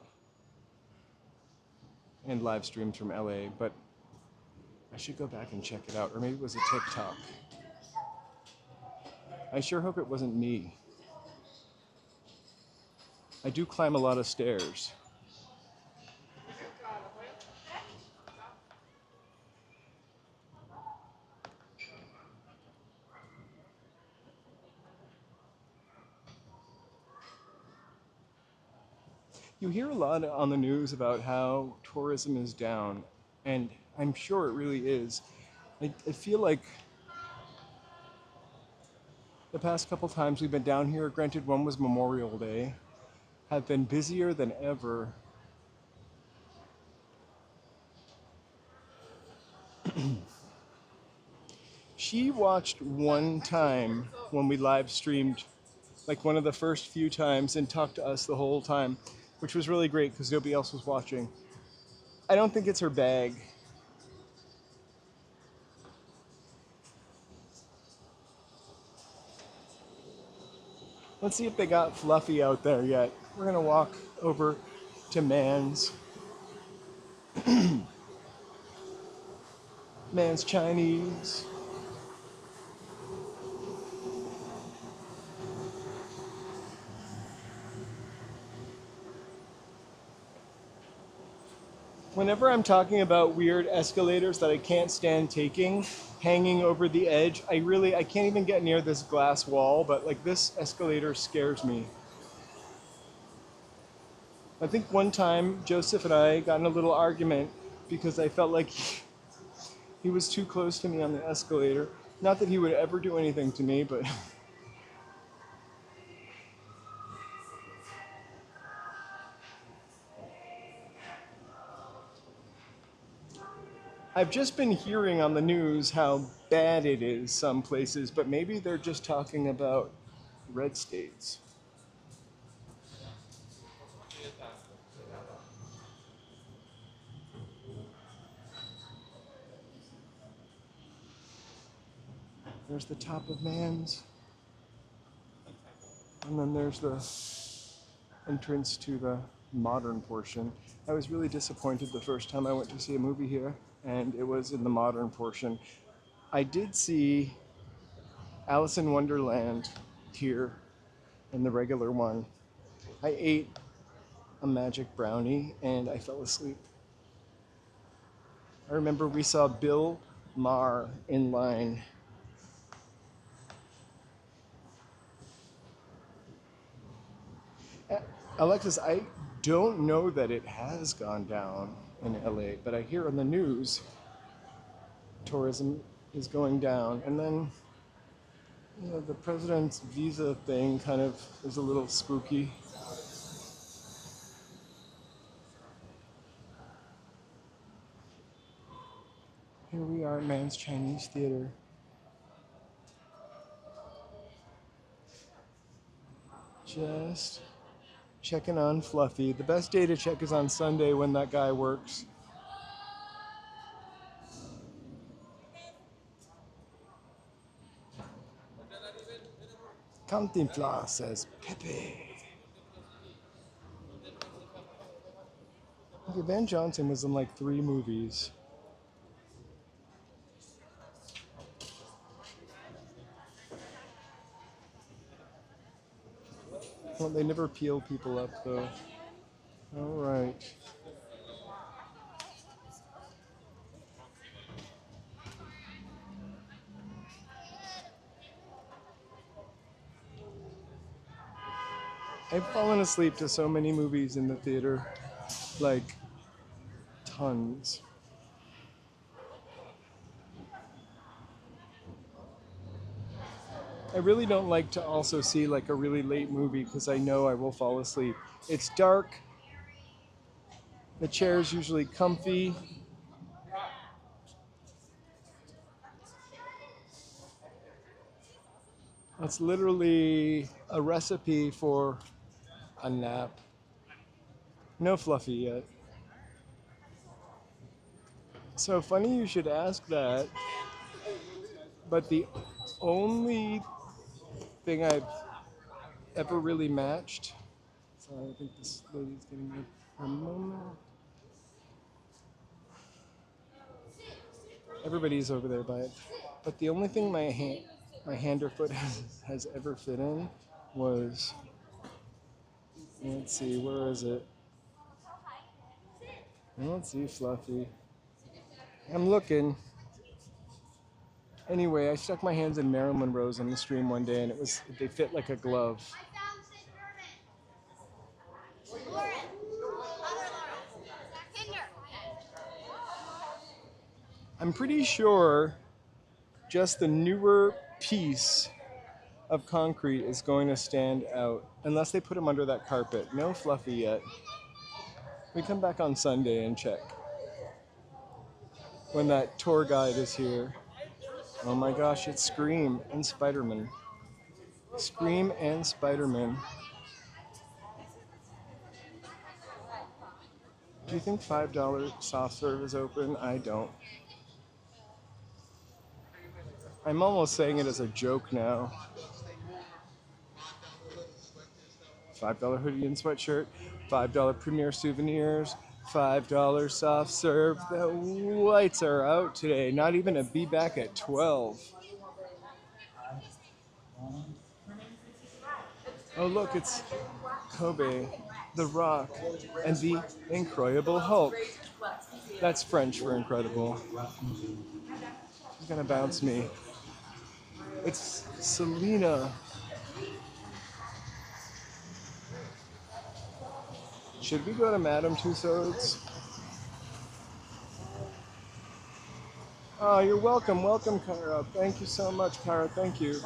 and live streams from LA, but I should go back and check it out. Or maybe it was a TikTok. I sure hope it wasn't me. I do climb a lot of stairs. You hear a lot on the news about how tourism is down, and I'm sure it really is. I feel like the past couple times we've been down here, granted one was Memorial Day, have been busier than ever. She watched one time when we live streamed, like one of the first few times, and talked to us the whole time, which was really great because nobody else was watching. I don't think it's her bag. Let's see if they got Fluffy out there yet. We're gonna walk over to Man's Chinese. Whenever I'm talking about weird escalators that I can't stand taking, hanging over the edge, I can't even get near this glass wall, but like this escalator scares me. I think one time Joseph and I got in a little argument because I felt like he was too close to me on the escalator. Not that he would ever do anything to me, but I've just been hearing on the news how bad it is some places, but maybe they're just talking about red states. There's the top of Man's, and then there's the entrance to the modern portion. I was really disappointed the first time I went to see a movie here, and it was in the modern portion. I did see Alice in Wonderland here in the regular one. I ate a magic brownie and I fell asleep. I remember we saw Bill Maher in line. Alexis, I don't know that it has gone down in LA, but I hear on the news tourism is going down. And then, you know, the president's visa thing kind of is a little spooky. Here we are at Man's Chinese Theater. Just checking on Fluffy. The best day to check is on Sunday when that guy works. Cantinflas says Pepe. Okay, Van Johnson was in like 3 movies. Well, they never peel people up though. All right. I've fallen asleep to so many movies in the theater, like tons. I really don't like to also see like a really late movie because I know I will fall asleep. It's dark. The chair is usually comfy. It's literally a recipe for a nap. No Fluffy yet. So funny you should ask that, but the only thing I've ever really matched, so I think this lady's getting good for a moment. Everybody's over there by it. But the only thing my hand or foot has ever fit in was, let's see, where is it? I don't see Fluffy. I'm looking. Anyway, I stuck my hands in Marilyn Monroe's on the stream one day, and they fit like a glove. I'm pretty sure just the newer piece of concrete is going to stand out, unless they put them under that carpet. No Fluffy yet. We come back on Sunday and check when that tour guide is here. Oh my gosh, it's Scream and Spider-Man. Scream and Spider-Man. Do you think $5 soft serve is open? I don't. I'm almost saying it as a joke now. $5 hoodie and sweatshirt, $5 premier souvenirs, $5 soft serve. The lights are out today. Not even a be back at 12. Oh look, it's Kobe, The Rock, and the Incroyable Hulk. That's French for incredible. He's gonna bounce me. It's Selena. Should we go to Madame Tussauds? Oh, you're welcome. Welcome, Kara. Thank you so much, Kara. Thank you.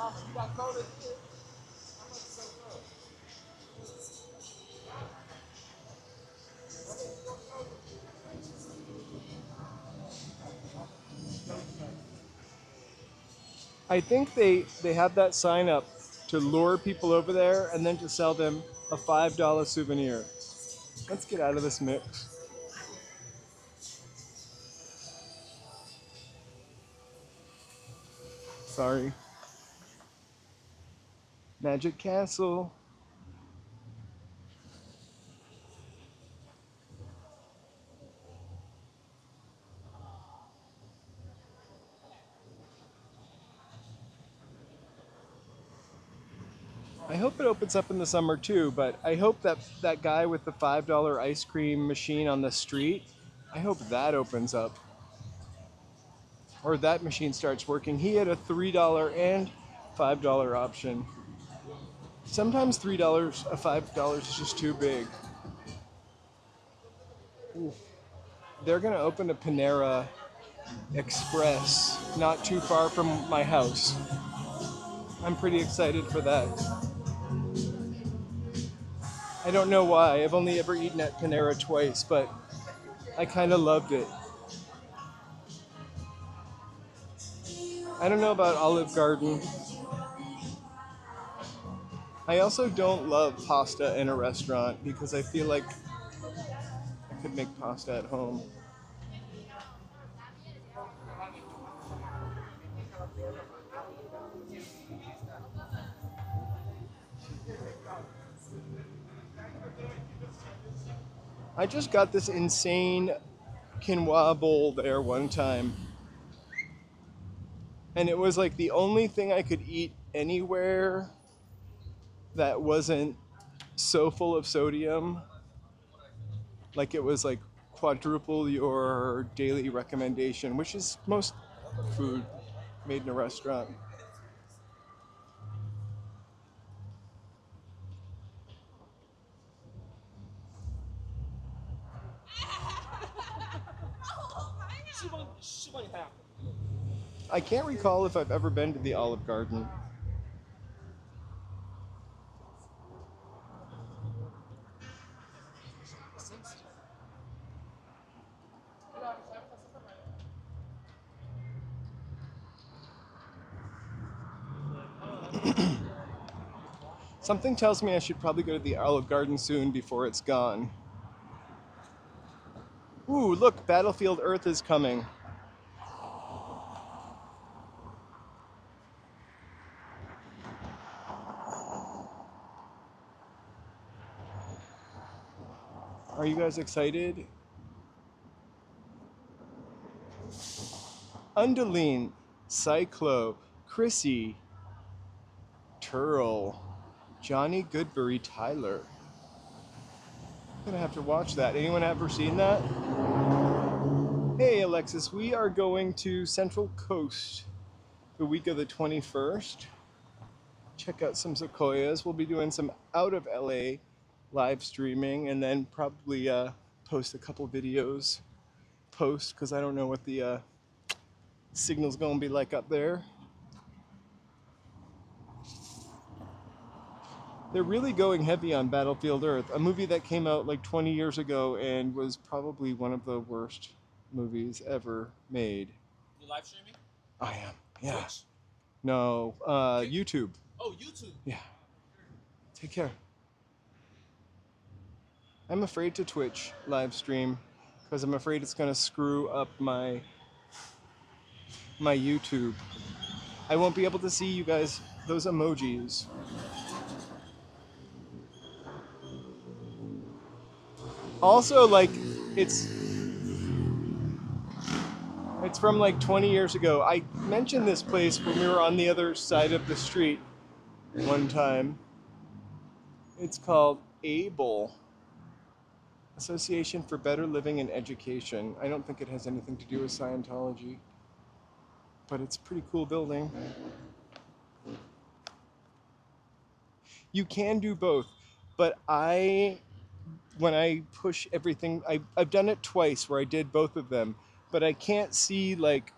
I think they have that sign up to lure people over there and then to sell them a $5 souvenir. Let's get out of this mix. Sorry. Magic Castle. I hope it opens up in the summer too, but I hope that that guy with the $5 ice cream machine on the street, I hope that opens up. Or that machine starts working. He had a $3 and $5 option. Sometimes $3 or $5 is just too big. Ooh. They're gonna open a Panera Express not too far from my house. I'm pretty excited for that. I don't know why. I've only ever eaten at Panera twice, but I kind of loved it. I don't know about Olive Garden. I also don't love pasta in a restaurant because I feel like I could make pasta at home. I just got this insane quinoa bowl there one time. And it was like the only thing I could eat anywhere that wasn't so full of sodium. Like it was like quadruple your daily recommendation, which is most food made in a restaurant. I can't recall if I've ever been to the Olive Garden. Something tells me I should probably go to the Olive Garden soon before it's gone. Ooh, look, Battlefield Earth is coming. Are you guys excited? Undeline, Cyclo, Chrissy, Turl, Johnny Goodberry, Tyler. I'm gonna have to watch that. Anyone ever seen that? Hey Alexis, we are going to Central Coast the week of the 21st. Check out some sequoias. We'll be doing some out of LA live streaming and then probably post a couple videos because I don't know what the signal's gonna be like up there. They're really going heavy on Battlefield Earth, a movie that came out like 20 years ago and was probably one of the worst movies ever made. You live streaming? I am, yeah. Twitch? No, YouTube. Oh, YouTube. Yeah. Take care. I'm afraid to Twitch live stream because I'm afraid it's gonna screw up my YouTube. I won't be able to see you guys those emojis. Also, like, it's it's from like 20 years ago. I mentioned this place when we were on the other side of the street one time. It's called ABLE, Association for Better Living and Education. I don't think it has anything to do with Scientology, but it's a pretty cool building. You can do both, but when I push everything, I've done it twice where I did both of them, but I can't see like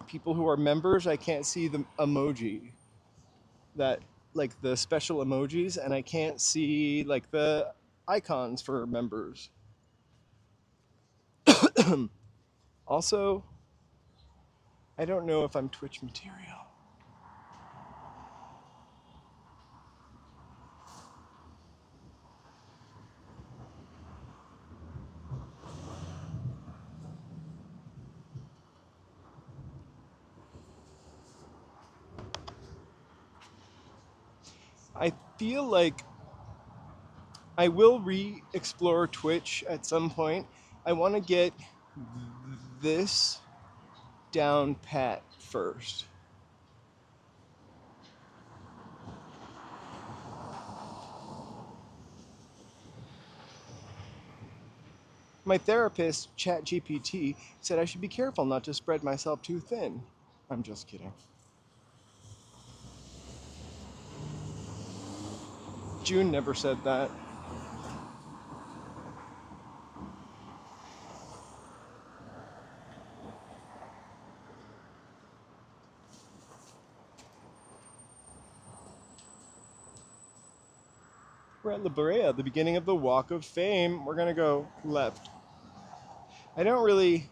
people who are members. I can't see the emoji that like the special emojis, and I can't see like the icons for members. Also, I don't know if I'm Twitch material. I feel like I will re-explore Twitch at some point. I want to get this down pat first. My therapist, ChatGPT, said I should be careful not to spread myself too thin. I'm just kidding. June never said that. We're at La Brea, the beginning of the Walk of Fame. We're gonna go left. I don't really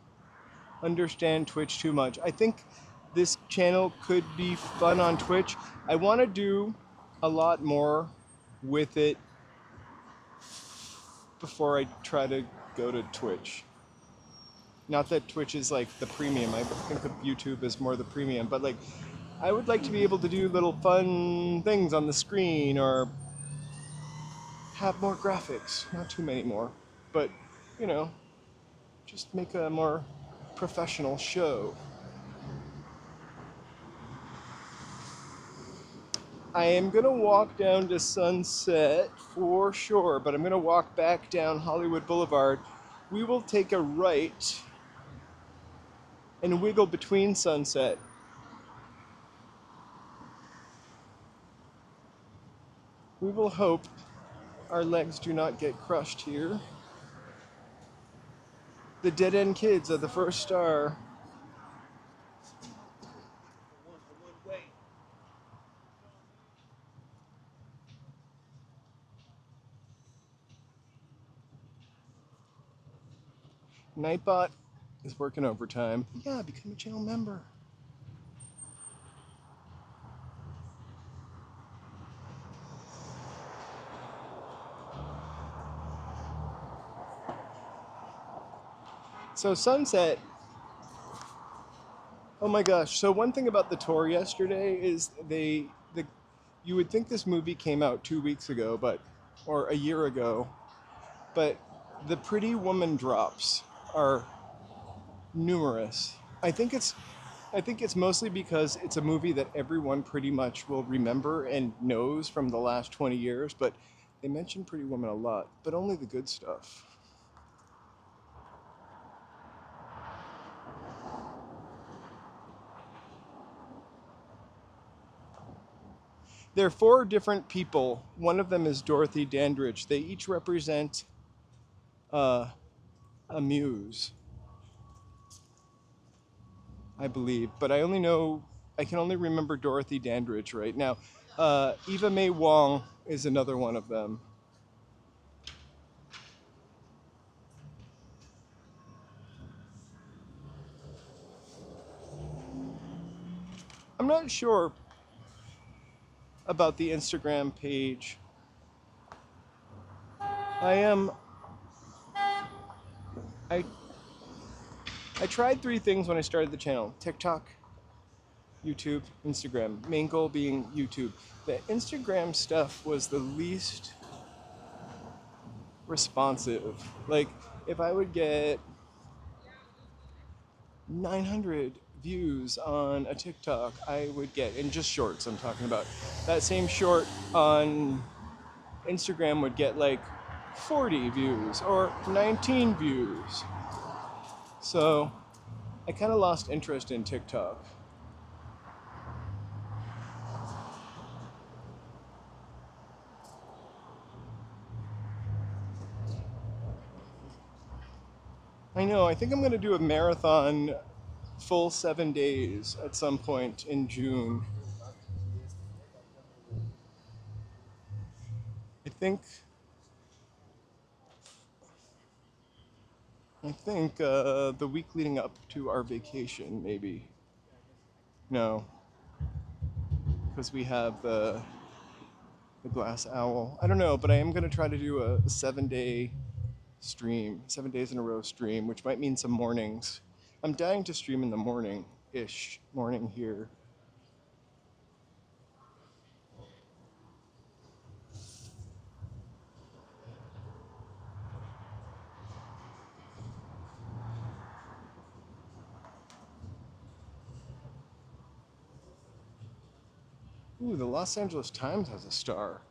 understand Twitch too much. I think this channel could be fun on Twitch. I want to do a lot more with it before I try to go to Twitch. Not that Twitch is like the premium. I think of YouTube as more the premium, but like I would like to be able to do little fun things on the screen or have more graphics. Not too many more, but you know, just make a more professional show. I am gonna walk down to Sunset for sure, but I'm gonna walk back down Hollywood Boulevard. We will take a right and wiggle between Sunset. We will hope our legs do not get crushed here. The Dead End Kids are the first star. Nightbot is working overtime. Yeah, become a channel member. So Sunset, oh my gosh. So one thing about the tour yesterday is you would think this movie came out 2 weeks ago, or a year ago, but the Pretty Woman drops are numerous. I think it's mostly because it's a movie that everyone pretty much will remember and knows from the last 20 years, but they mention Pretty Woman a lot, but only the good stuff. There are 4 different people. One of them is Dorothy Dandridge. They each represent a muse, I believe, but I can only remember Dorothy Dandridge right now. Eva Mae Wong is another one of them. I'm not sure about the Instagram page. I tried 3 things when I started the channel: TikTok, YouTube, Instagram. Main goal being YouTube. The Instagram stuff was the least responsive. Like, if I would get 900 views on a TikTok, I would get, in just shorts I'm talking about, that same short on Instagram would get like 40 views or 19 views. So I kind of lost interest in TikTok. I know, I think I'm going to do a marathon full 7 days at some point in June. I think the week leading up to our vacation, maybe. No, because we have the glass owl. I don't know, but I am going to try to do a 7 day stream, 7 days in a row stream, which might mean some mornings. I'm dying to stream in the morning here. Ooh, the Los Angeles Times has a star.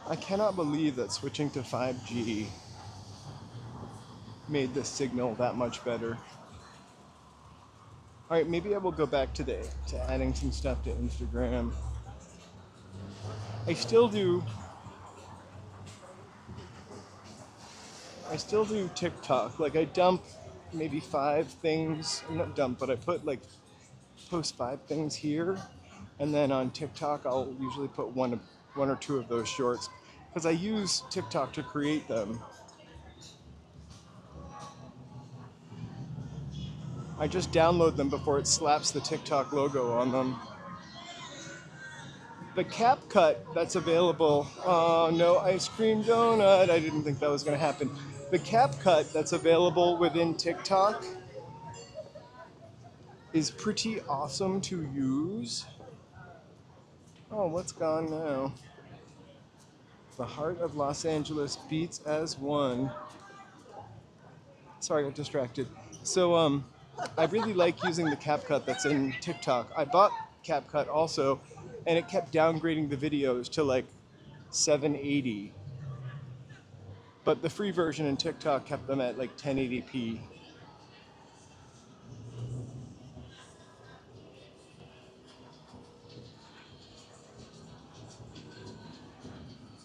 I cannot believe that switching to 5G made the signal that much better. All right, maybe I will go back to adding some stuff to Instagram. I still do TikTok. Like, I dump maybe 5 things. Not dump, but I post 5 things here, and then on TikTok I'll usually put one or two of those shorts because I use TikTok to create them. I just download them before it slaps the TikTok logo on them. The CapCut that's available, no ice cream donut, I didn't think that was going to happen. The CapCut that's available within TikTok is pretty awesome to use. Oh, what's gone now? The heart of Los Angeles beats as one. Sorry, I got distracted. So, I really like using the CapCut that's in TikTok. I bought CapCut also, and it kept downgrading the videos to like 780. But the free version in TikTok kept them at like 1080p.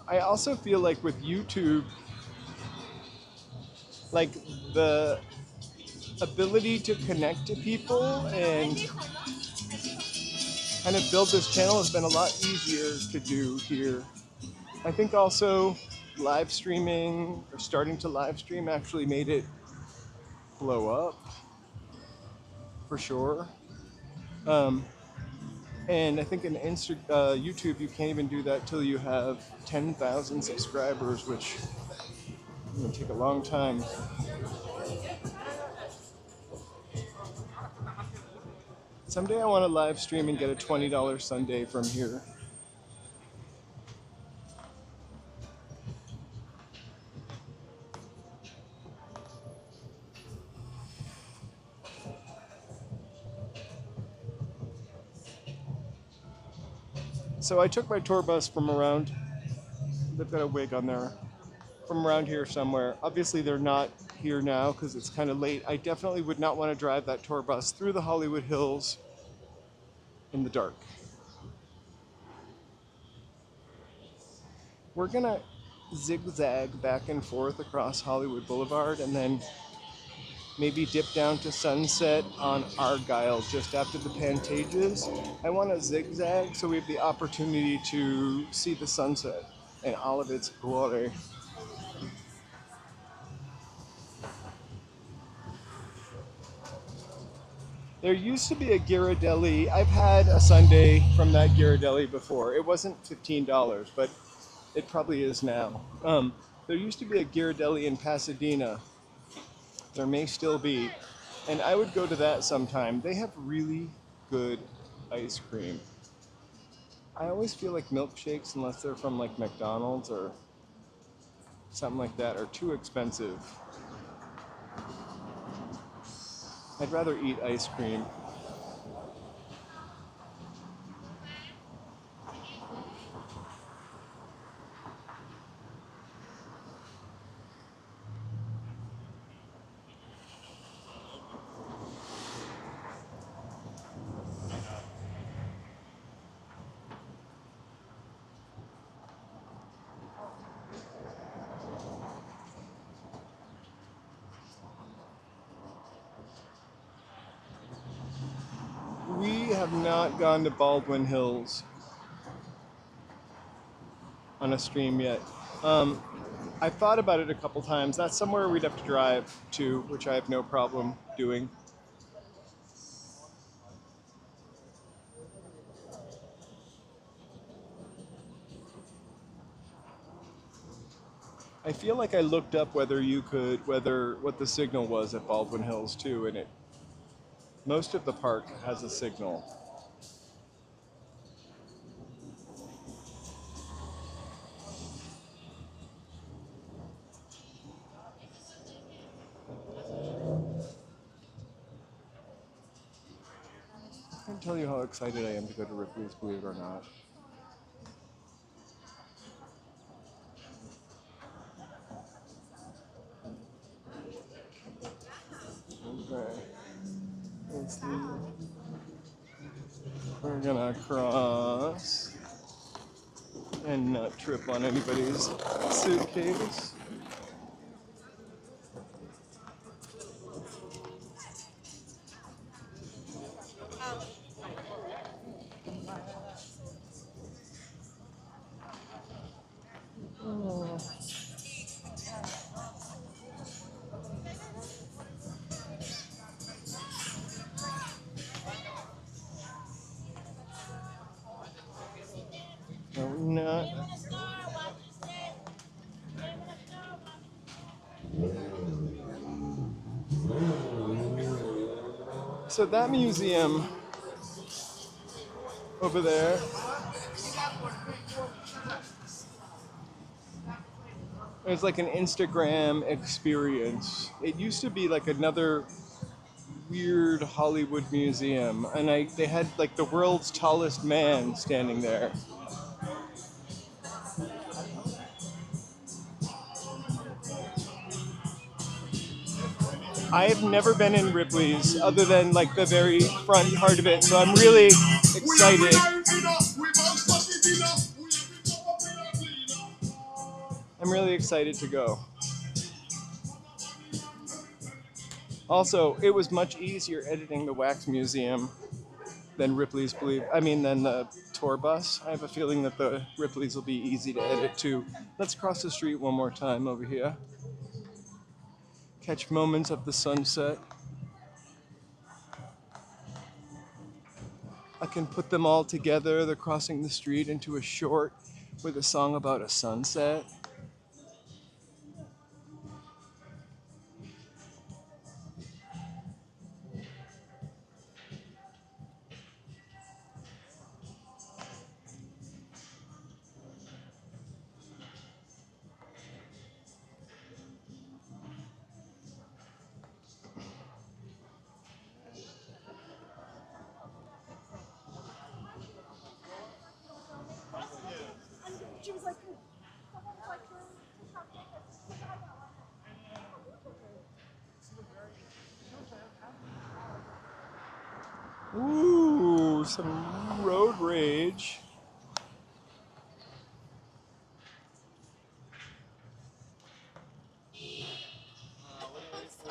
I also feel like with YouTube, like the ability to connect to people and kind of build this channel has been a lot easier to do here. I think also live streaming or starting to live stream actually made it blow up for sure. And I think in YouTube you can't even do that till you have 10,000 subscribers, which is going to take a long time. Someday I want to live stream and get a $20 sundae from here. So I took my tour bus from around, they've got a wig on there, from around here somewhere. Obviously they're not here now because it's kind of late. I definitely would not want to drive that tour bus through the Hollywood Hills in the dark. We're gonna zigzag back and forth across Hollywood Boulevard and then maybe dip down to Sunset on Argyle just after the Pantages. I want to zigzag so we have the opportunity to see the sunset in all of its glory. There used to be a Ghirardelli. I've had a sundae from that Ghirardelli before. It wasn't $15, but it probably is now. There used to be a Ghirardelli in Pasadena. There may still be. And I would go to that sometime. They have really good ice cream. I always feel like milkshakes, unless they're from like McDonald's or something like that, are too expensive. I'd rather eat ice cream. We have not gone to Baldwin Hills on a stream yet. I've thought about it a couple times. That's somewhere we'd have to drive to, which I have no problem doing. I feel like I looked up what the signal was at Baldwin Hills too, and most of the park has a signal. I can't tell you how excited I am to go to Ripley's, believe it or not. Okay. Let's leave. We're gonna cross and not trip on anybody's suitcase. No, not. So that museum over there is like an Instagram experience. It used to be like another weird Hollywood museum, and they had like the world's tallest man standing there. I've never been in Ripley's other than like the very front part of it, so I'm really excited. I'm really excited to go. Also, it was much easier editing the Wax Museum than than the tour bus. I have a feeling that the Ripley's will be easy to edit too. Let's cross the street one more time over here. Catch moments of the sunset. I can put them all together, the crossing the street, into a short with a song about a sunset. She was like, Ooh, some road rage. I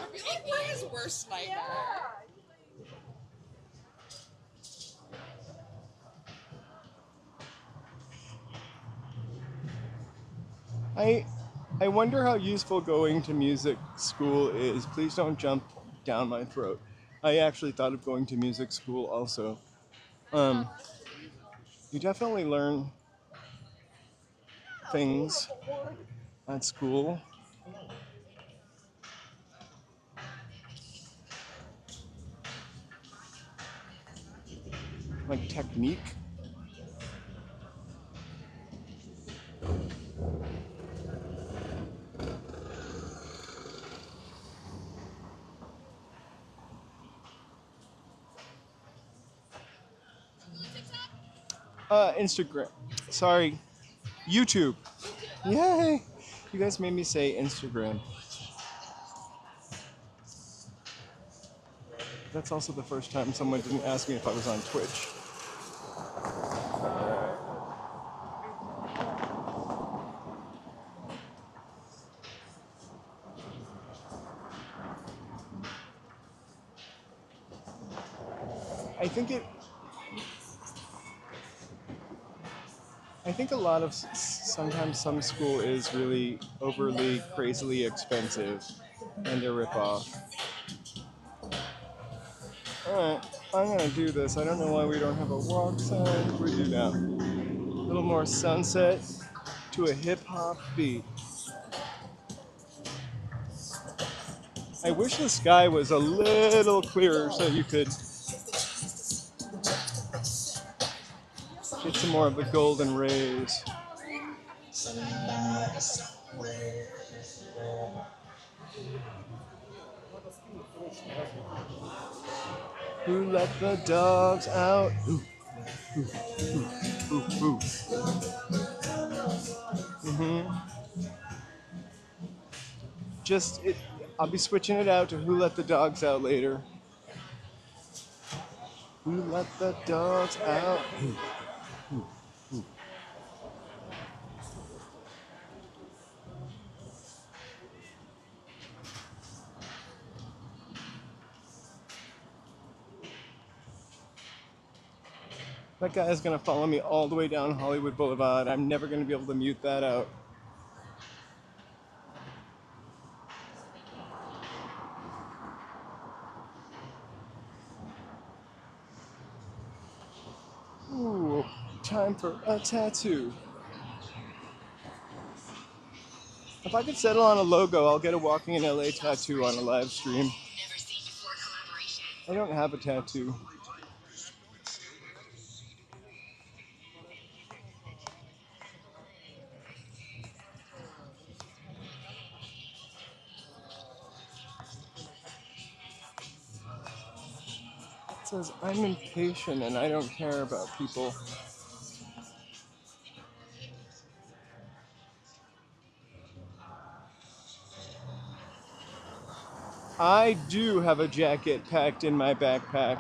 feel like we're his worst nightmare. I wonder how useful going to music school is. Please don't jump down my throat. I actually thought of going to music school also. You definitely learn things. at school. Like technique. Instagram. Sorry, YouTube. Yay! You guys made me say Instagram. That's also the first time someone didn't ask me if I was on Twitch. I think it. I think a lot of sometimes some school is really overly, crazily expensive, and a ripoff. All right, I'm gonna do this. I don't know why we don't have a walk sign. We do now. A little more sunset to a hip hop beat. I wish the sky was a little clearer so you could get some more of the golden rays. Who let the dogs out? Ooh, ooh, ooh, ooh. Just it. I'll be switching it out to Who Let the Dogs Out later. Who let the dogs out? That guy is gonna follow me all the way down Hollywood Boulevard. I'm never gonna be able to mute that out. Ooh, time for a tattoo. If I could settle on a logo, I'll get a Walking in LA tattoo on a live stream. I don't have a tattoo. It says, I'm impatient and I don't care about people. I do have a jacket packed in my backpack.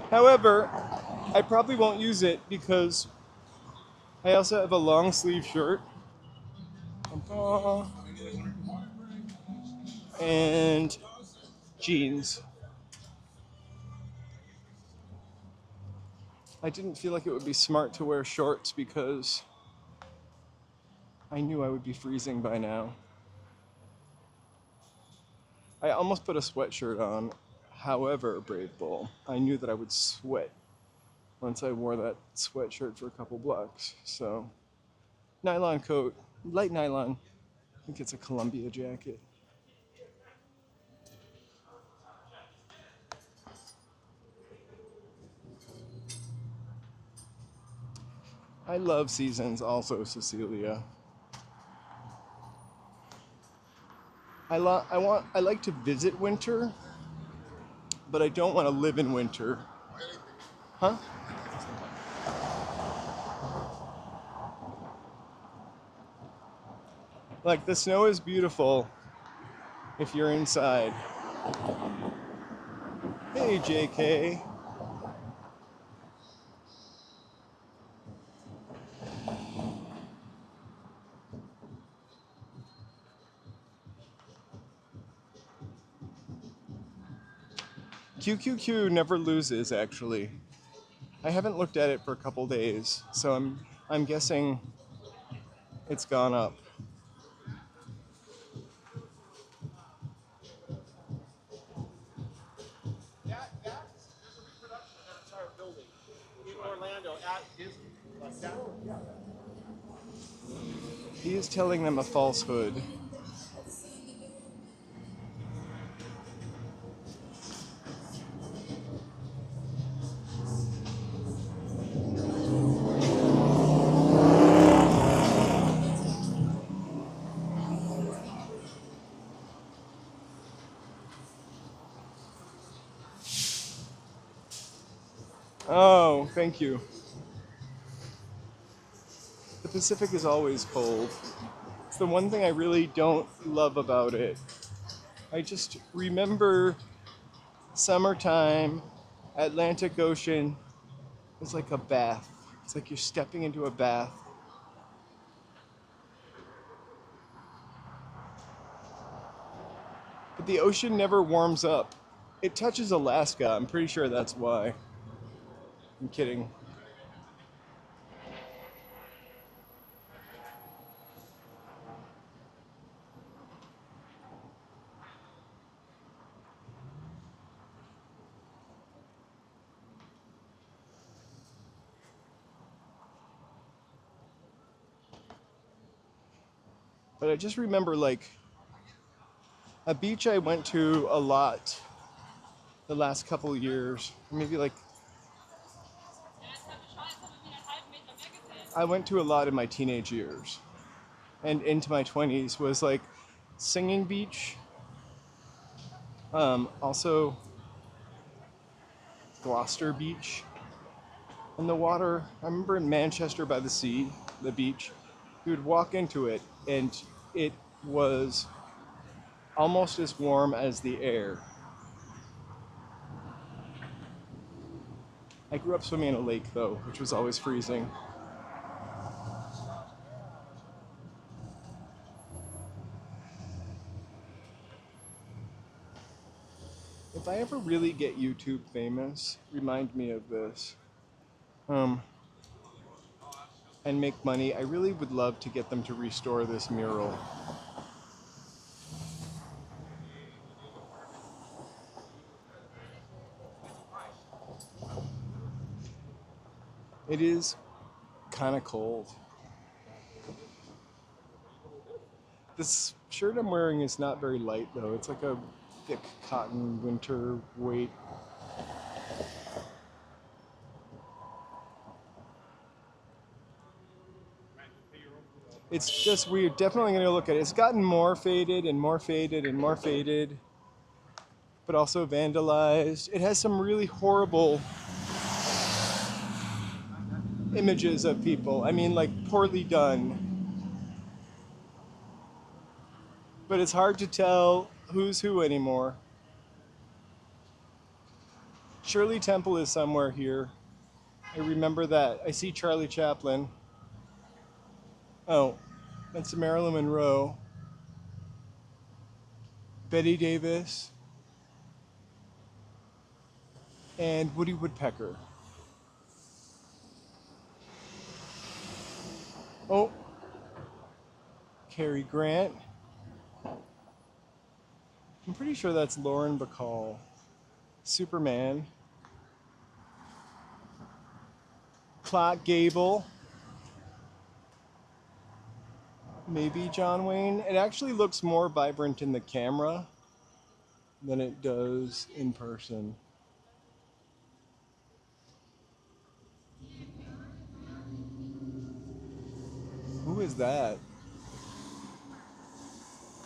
However, I probably won't use it because I also have a long sleeve shirt. And jeans. I didn't feel like it would be smart to wear shorts because I knew I would be freezing by now. I almost put a sweatshirt on. However, Brave Bull, I knew that I would sweat once I wore that sweatshirt for a couple blocks. So, nylon coat, light nylon. I think it's a Columbia jacket. I love seasons also, Cecilia. I like to visit winter, but I don't want to live in winter. Huh? Like, the snow is beautiful if you're inside. Hey, JK. QQQ never loses, actually. I haven't looked at it for a couple days, so I'm guessing it's gone up. There's a reproduction of that entire building in Orlando, He is telling them a falsehood. Oh, thank you. The Pacific is always cold. It's the one thing I really don't love about it. I just remember summertime, Atlantic Ocean is like a bath. It's like you're stepping into a bath. But the ocean never warms up. It touches Alaska. I'm pretty sure that's why. I'm kidding. But I just remember like a beach I went to a lot the last couple of years. Maybe like I went to a lot in my teenage years and into my 20s was like Singing Beach. Also Gloucester Beach. And the water, I remember in Manchester by the sea, the beach, you would walk into it and it was almost as warm as the air. I grew up swimming in a lake though, which was always freezing. If I ever really get YouTube famous, remind me of this. And make money, I really would love to get them to restore this mural. It is kind of cold. This shirt I'm wearing is not very light though. It's like a thick cotton winter weight. It's just weird. Definitely going to look at it. It's gotten more faded and more faded and more faded, but also vandalized. It has some really horrible images of people. I mean, like poorly done. But it's hard to tell who's who anymore. Shirley Temple is somewhere here. I remember that. I see Charlie Chaplin. Oh, that's Marilyn Monroe. Betty Davis. And Woody Woodpecker. Oh, Cary Grant. I'm pretty sure that's Lauren Bacall. Superman. Clark Gable. Maybe John Wayne. It actually looks more vibrant in the camera than it does in person. Who is that?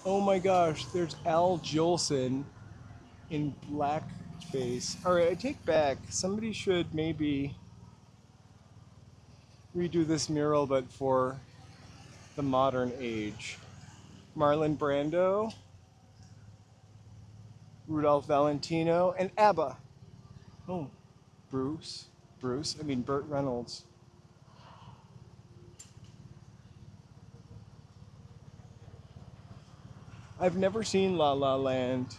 Oh my gosh, there's Al Jolson in blackface. Alright, I take back. Somebody should maybe redo this mural, but for the modern age. Marlon Brando, Rudolph Valentino, and ABBA. Oh, Burt Reynolds. I've never seen La La Land.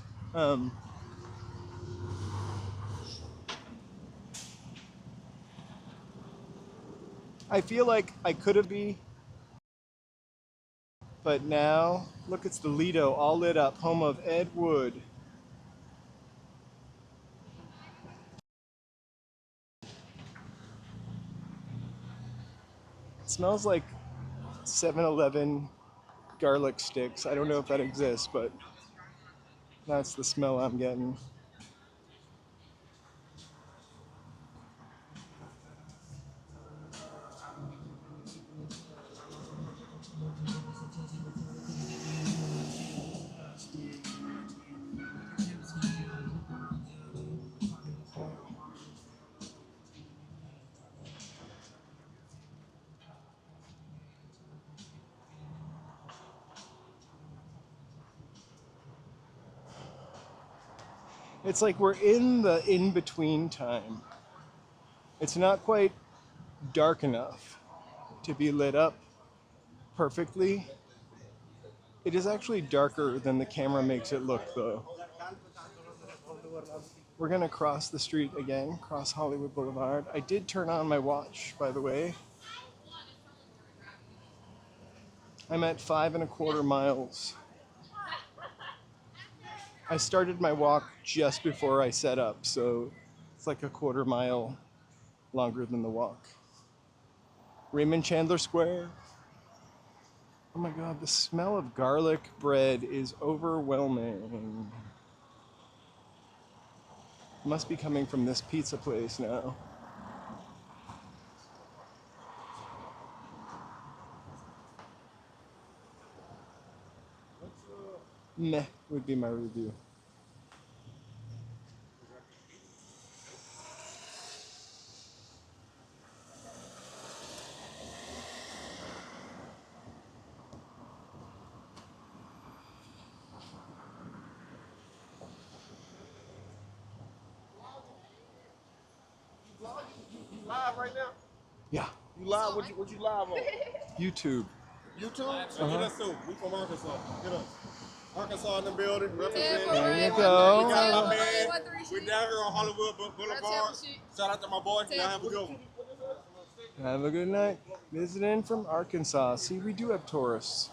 I feel like I could have been, but now, look, it's the Lido, all lit up, home of Ed Wood. smells like 7-Eleven garlic sticks. I don't know if that exists, but that's the smell I'm getting. It's like we're in the in-between time. It's not quite dark enough to be lit up perfectly. It is actually darker than the camera makes it look, though. We're gonna cross the street again, cross Hollywood Boulevard. I did turn on my watch, by the way. I'm at 5.25 miles. I started my walk just before I set up, so it's like a 1/4 mile longer than the walk. Raymond Chandler Square. Oh my God, the smell of garlic bread is overwhelming. It must be coming from this pizza place now. Meh would be my review. Live right now? Yeah, You live? What you live on? YouTube. YouTube? Uh-huh. Get us too. We from Arkansas. Get us. Arkansas in the building. Represent. There you go. We got my man. 136. We down here on Hollywood Boulevard. Shout out to my boy. Y'all have a good one. Have a good night. Visiting from Arkansas. See, we do have tourists.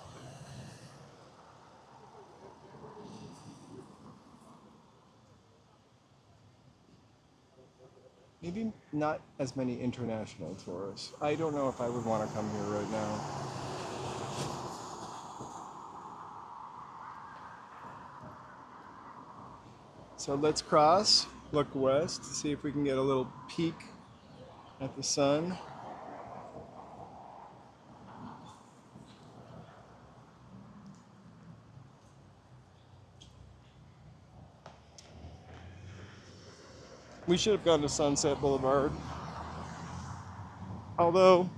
Maybe not as many international tourists. I don't know if I would want to come here right now. So let's cross, look west, to see if we can get a little peek at the sun. We should have gone to Sunset Boulevard. Although,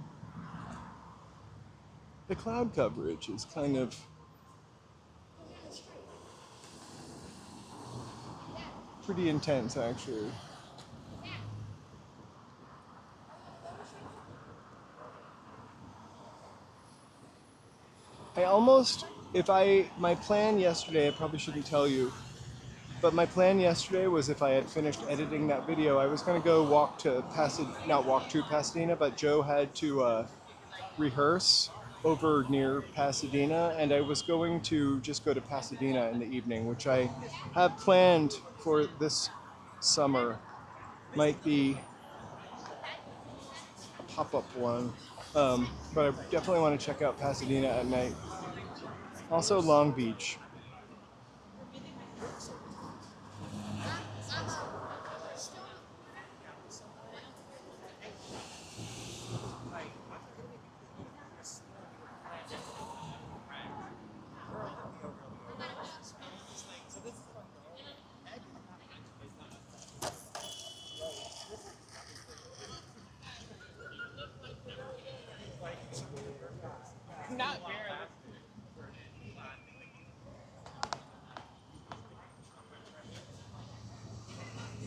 the cloud coverage is kind of pretty intense, actually. My plan yesterday, I probably shouldn't tell you, but my plan yesterday was if I had finished editing that video, I was going to go walk to not walk to Pasadena, but Joe had to rehearse over near Pasadena, and I was going to just go to Pasadena in the evening, which I have planned for this summer. Might be a pop-up one, but I definitely want to check out Pasadena at night. Also Long Beach.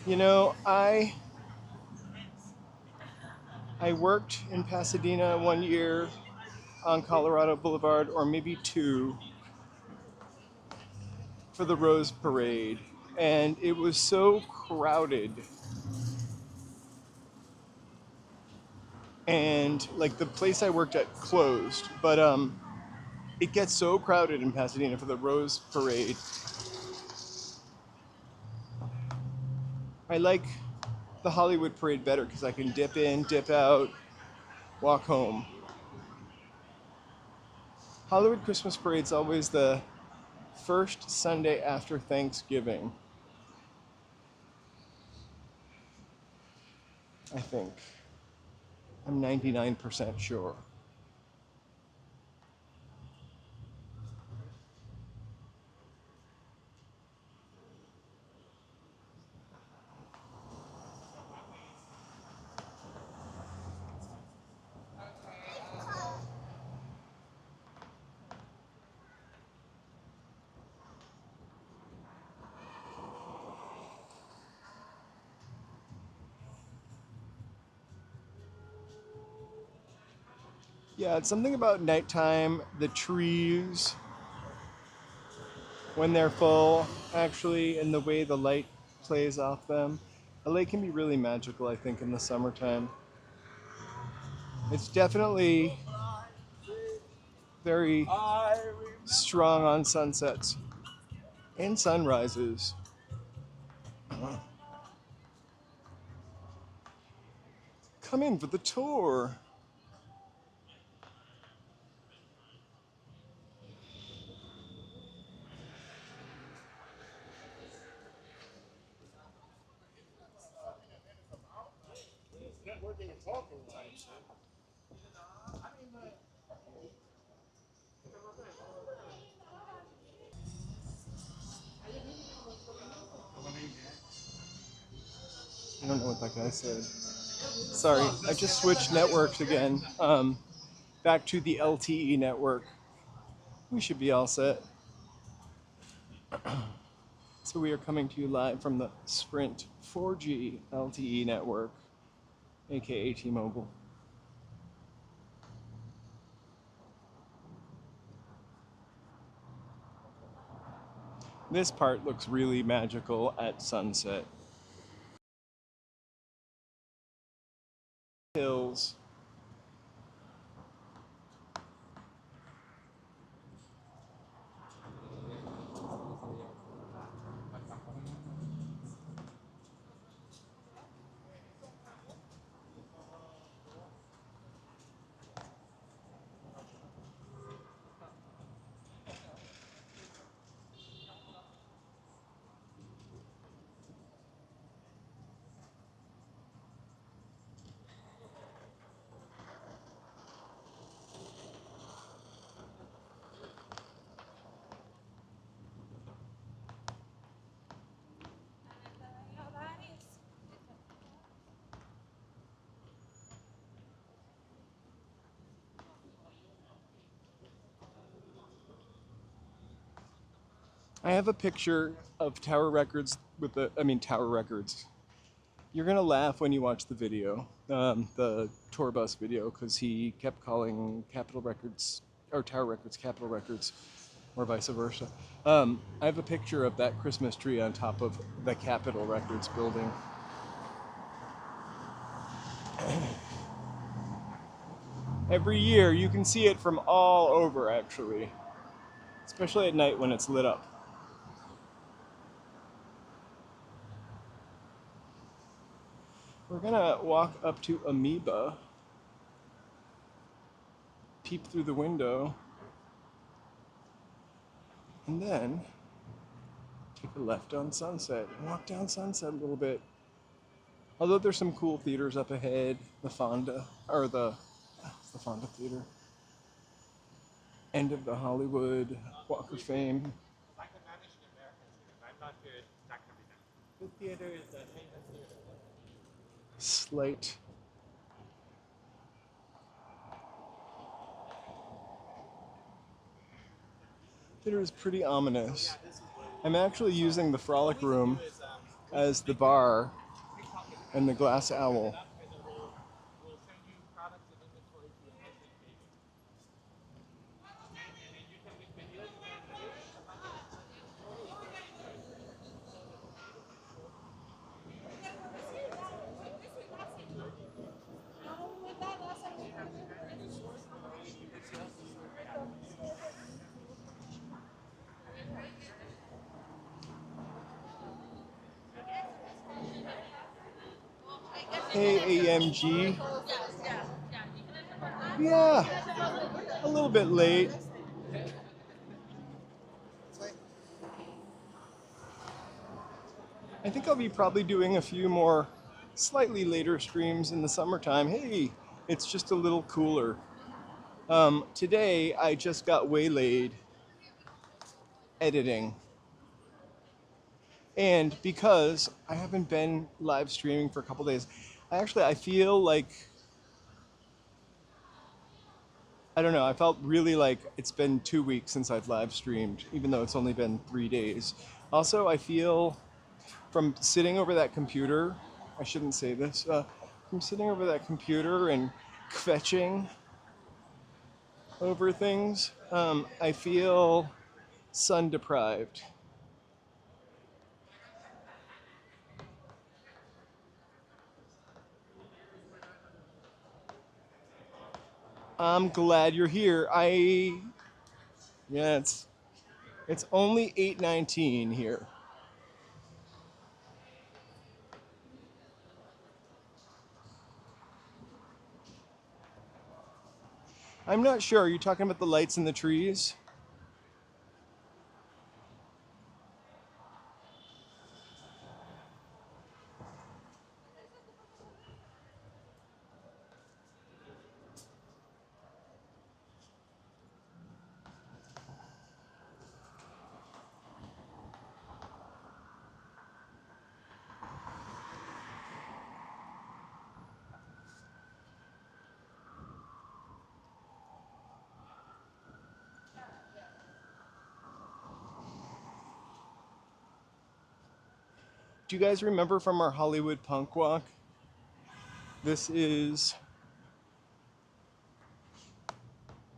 You know, I worked in Pasadena one year on Colorado Boulevard, or maybe 2, for the Rose Parade, and it was so crowded. And like the place I worked at closed, but it gets so crowded in Pasadena for the Rose Parade. I like the Hollywood Parade better because I can dip in, dip out, walk home. Hollywood Christmas Parade's always the first Sunday after Thanksgiving, I think. I'm 99% sure. Yeah, it's something about nighttime, the trees, when they're full, actually, and the way the light plays off them. LA can be really magical, I think, in the summertime. It's definitely very strong on sunsets and sunrises. Come in for the tour. Networking and talking type shit. I don't know what that guy said. Sorry, I just switched networks again. Back to the LTE network. We should be all set. So we are coming to you live from the Sprint 4G LTE network, aka T-Mobile. This part looks really magical at sunset. Hills. I have a picture of Tower Records with Tower Records. You're gonna laugh when you watch the video, the tour bus video, because he kept calling Capitol Records, or Tower Records, Capitol Records, or vice versa. I have a picture of that Christmas tree on top of the Capitol Records building. Every year, you can see it from all over, actually, especially at night when it's lit up. We're gonna walk up to Amoeba, peep through the window, and then take a left on Sunset and walk down Sunset a little bit. Although there's some cool theaters up ahead, the Fonda Fonda Theater, end of the Hollywood Walk of Fame. I can manage the American theater. I'm not good. That can be done. This theater is the famous theater. Slight. Theater is pretty ominous. I'm actually using the Frolic Room as the bar and the Glass Owl. Hey, AMG. Yeah, a little bit late. I think I'll be probably doing a few more slightly later streams in the summertime. Hey, it's just a little cooler. Today I just got waylaid editing. And because I haven't been live streaming for a couple days, I feel like, I don't know, I felt really like it's been 2 weeks since I've live streamed, even though it's only been 3 days. Also, I feel from sitting over that computer, I shouldn't say this, from sitting over that computer and fetching over things, I feel sun deprived. I'm glad you're here. Yeah, it's only 8:19 here. I'm not sure. Are you talking about the lights in the trees? Do you guys remember from our Hollywood punk walk? This is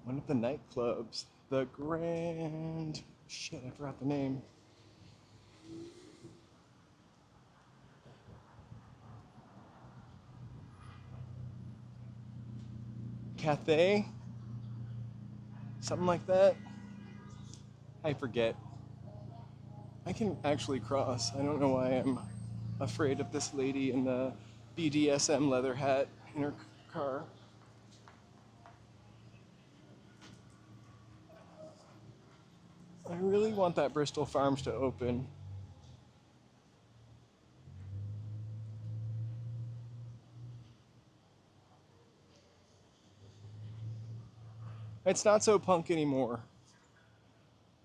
one of the nightclubs. The Grand... Shit, I forgot the name. Cathay? Something like that? I forget. I can actually cross. I don't know why I'm afraid of this lady in the BDSM leather hat in her car. I really want that Bristol Farms to open. It's not so punk anymore.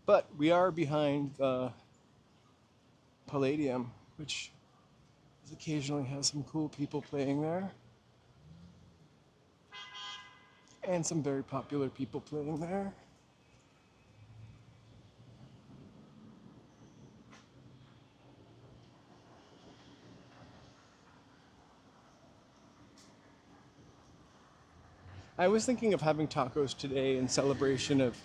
But we are behind the Palladium, which occasionally has some cool people playing there. And some very popular people playing there. I was thinking of having tacos today in celebration of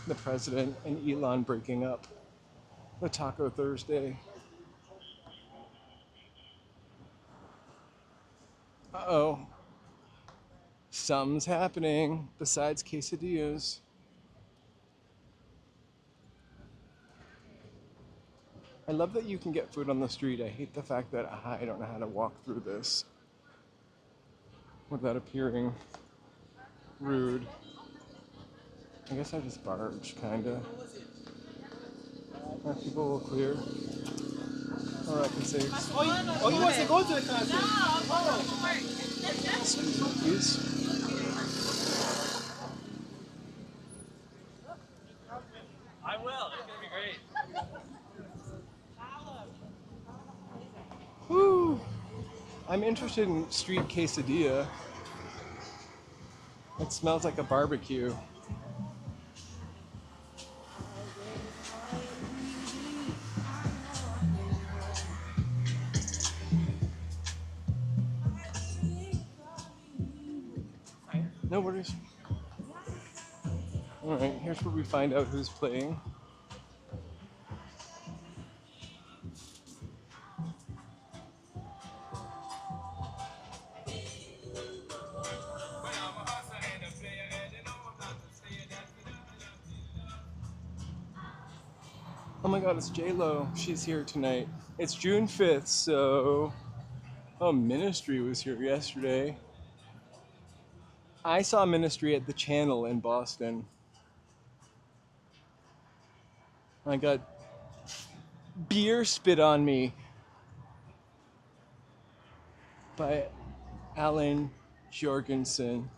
the president and Elon breaking up. The Taco Thursday. Uh-oh. Something's happening besides quesadillas. I love that you can get food on the street. I hate the fact that I don't know how to walk through this without appearing rude. I guess I just barge, kinda. Are people will clear? Or I can say, Oh, you want to go to the concert? excuse me, please. I will. It's gonna be great. Woo! I'm interested in street quesadilla. It smells like a barbecue. No worries. Alright, here's where we find out who's playing. Oh my god, it's J-Lo. She's here tonight. It's June 5th, so... Oh, Ministry was here yesterday. I saw Ministry at the Channel in Boston. I got Beer Spit on Me by Alan Jorgensen.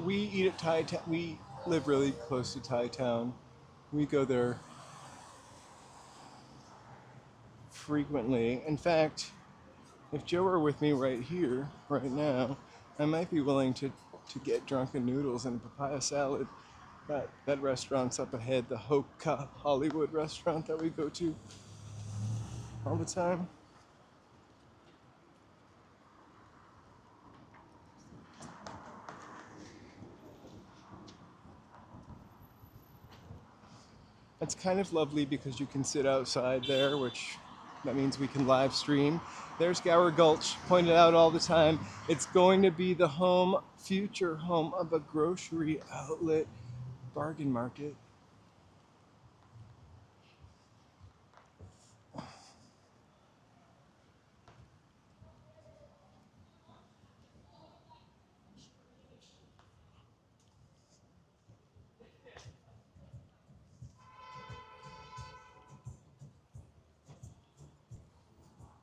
We eat at Thai Town. We live really close to Thai Town. We go there frequently. In fact, if Joe were with me right here, right now, I might be willing to get drunken noodles and a papaya salad. That restaurant's up ahead, the Hoka Hollywood restaurant that we go to all the time. It's kind of lovely because you can sit outside there, which that means we can live stream. There's Gower Gulch, pointed out all the time. It's going to be the future home of a grocery outlet bargain market.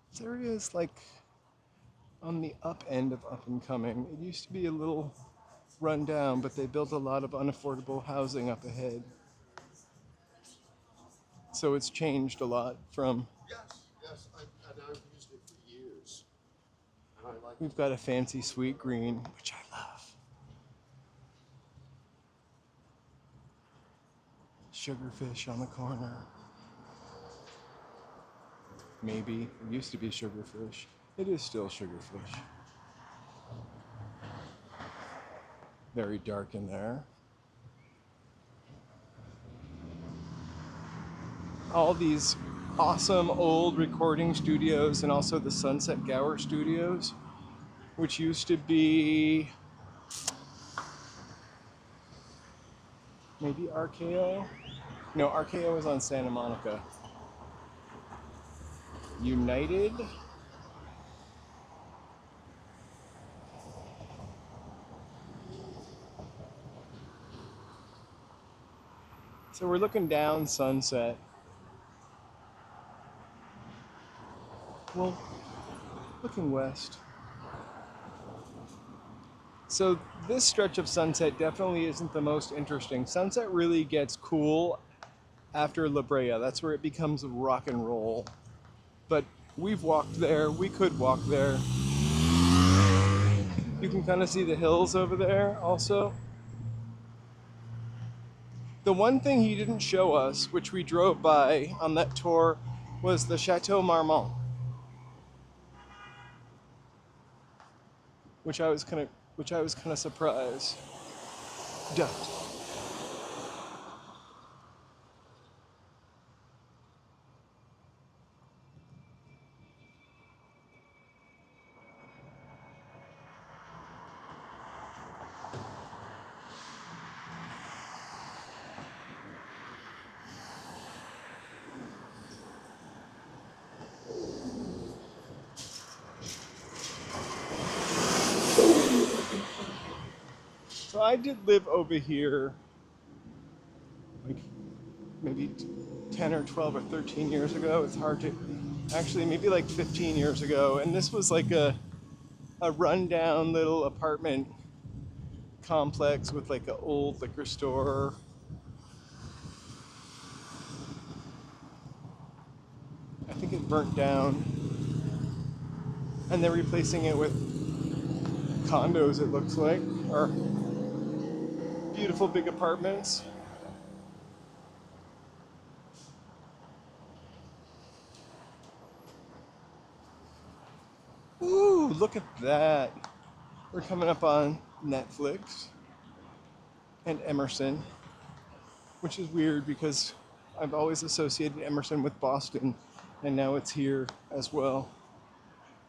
This area is like on the up end of up and coming. It used to be a little run down, but they built a lot of unaffordable housing up ahead. So it's changed a lot from. Yes, and I've used it for years. And I like We've got a fancy sweet green, which I love. Sugarfish on the corner. Maybe. It used to be sugarfish. It is still sugarfish. Very dark in there. All these awesome old recording studios and also the Sunset Gower Studios, which used to be maybe RKO? No, RKO was on Santa Monica. United? So we're looking down Sunset. Well, looking west. So this stretch of Sunset definitely isn't the most interesting. Sunset really gets cool after La Brea. That's where it becomes rock and roll. But we've walked there. We could walk there. You can kind of see the hills over there also. The one thing he didn't show us, which we drove by on that tour, was the Chateau Marmont, which I was kind of surprised. Duh. So I did live over here like maybe 10 or 12 or 13 years ago. It's hard to, actually maybe like 15 years ago. And this was like a rundown little apartment complex with like an old liquor store. I think it burnt down. And they're replacing it with condos, it looks like, or beautiful big apartments. Ooh, look at that. We're coming up on Netflix and Emerson, which is weird because I've always associated Emerson with Boston, and now it's here as well.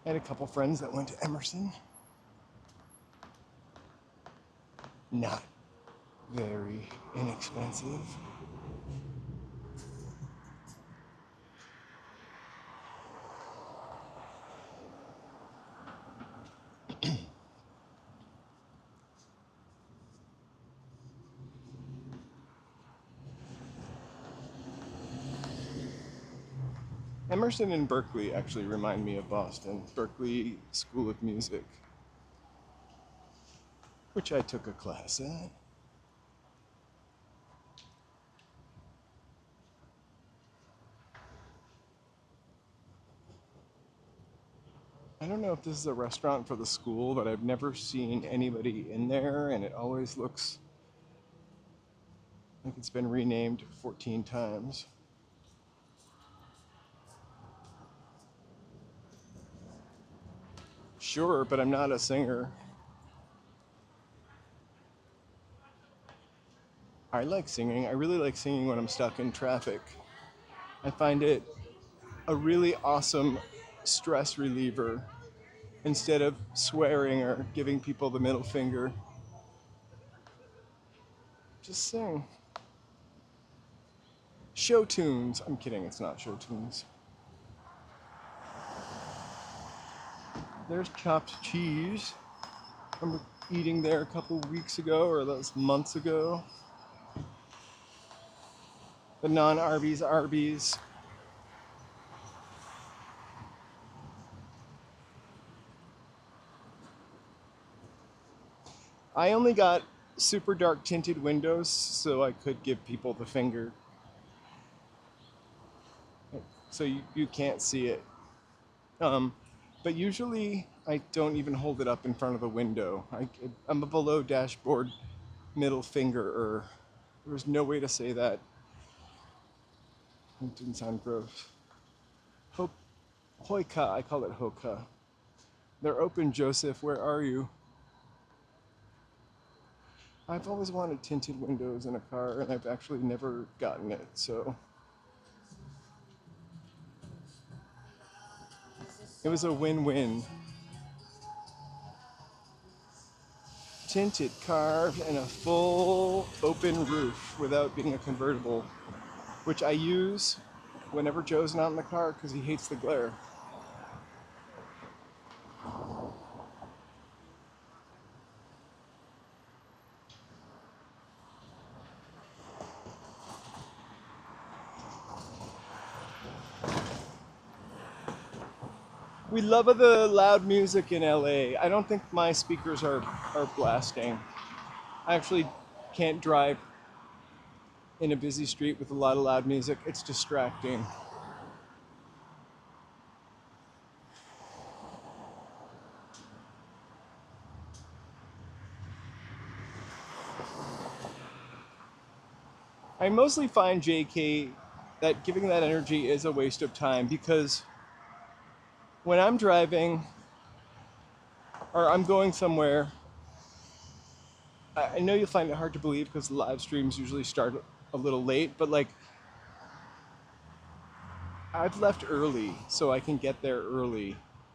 I had a couple friends that went to Emerson. not very inexpensive. Emerson and Berkeley actually remind me of Boston. Berkeley School of Music, which I took a class at. I don't know if this is a restaurant for the school, but I've never seen anybody in there, and it always looks like it's been renamed 14 times. Sure, but I'm not a singer. I like singing. I really like singing when I'm stuck in traffic. I find it a really awesome stress reliever instead of swearing or giving people the middle finger. Just sing. Show tunes. I'm kidding, it's not show tunes. There's chopped cheese. I remember eating there a couple weeks ago, or those months ago. The non-Arby's Arby's. I only got super dark tinted windows so I could give people the finger. So you can't see it. But usually I don't even hold it up in front of the window. I'm a below dashboard middle fingerer. There's no way to say that. It didn't sound gross. Hoika, I call it Hoka. They're open, Joseph. Where are you? I've always wanted tinted windows in a car, and I've actually never gotten it, so. It was a win-win. Tinted car and a full open roof without being a convertible, which I use whenever Joe's not in the car because he hates the glare. We love the loud music in LA. I don't think my speakers are blasting. I actually can't drive in a busy street with a lot of loud music. It's distracting. I mostly find, JK, that giving that energy is a waste of time because when I'm driving or I'm going somewhere, I know you'll find it hard to believe because the live streams usually start a little late, but like I've left early so I can get there early.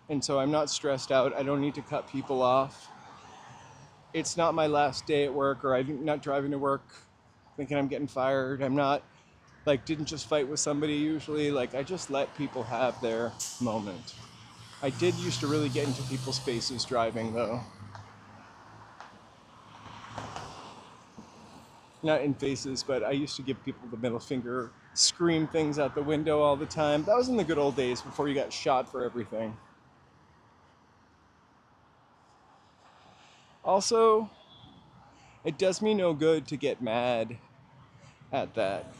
And so I'm not stressed out. I don't need to cut people off. It's not my last day at work, or I'm not driving to work thinking I'm getting fired. I'm not didn't just fight with somebody usually. Like I just let people have their moment. I did used to really get into people's faces driving though. Not in faces, but I used to give people the middle finger, scream things out the window all the time. That was in the good old days before you got shot for everything. Also, it does me no good to get mad at that.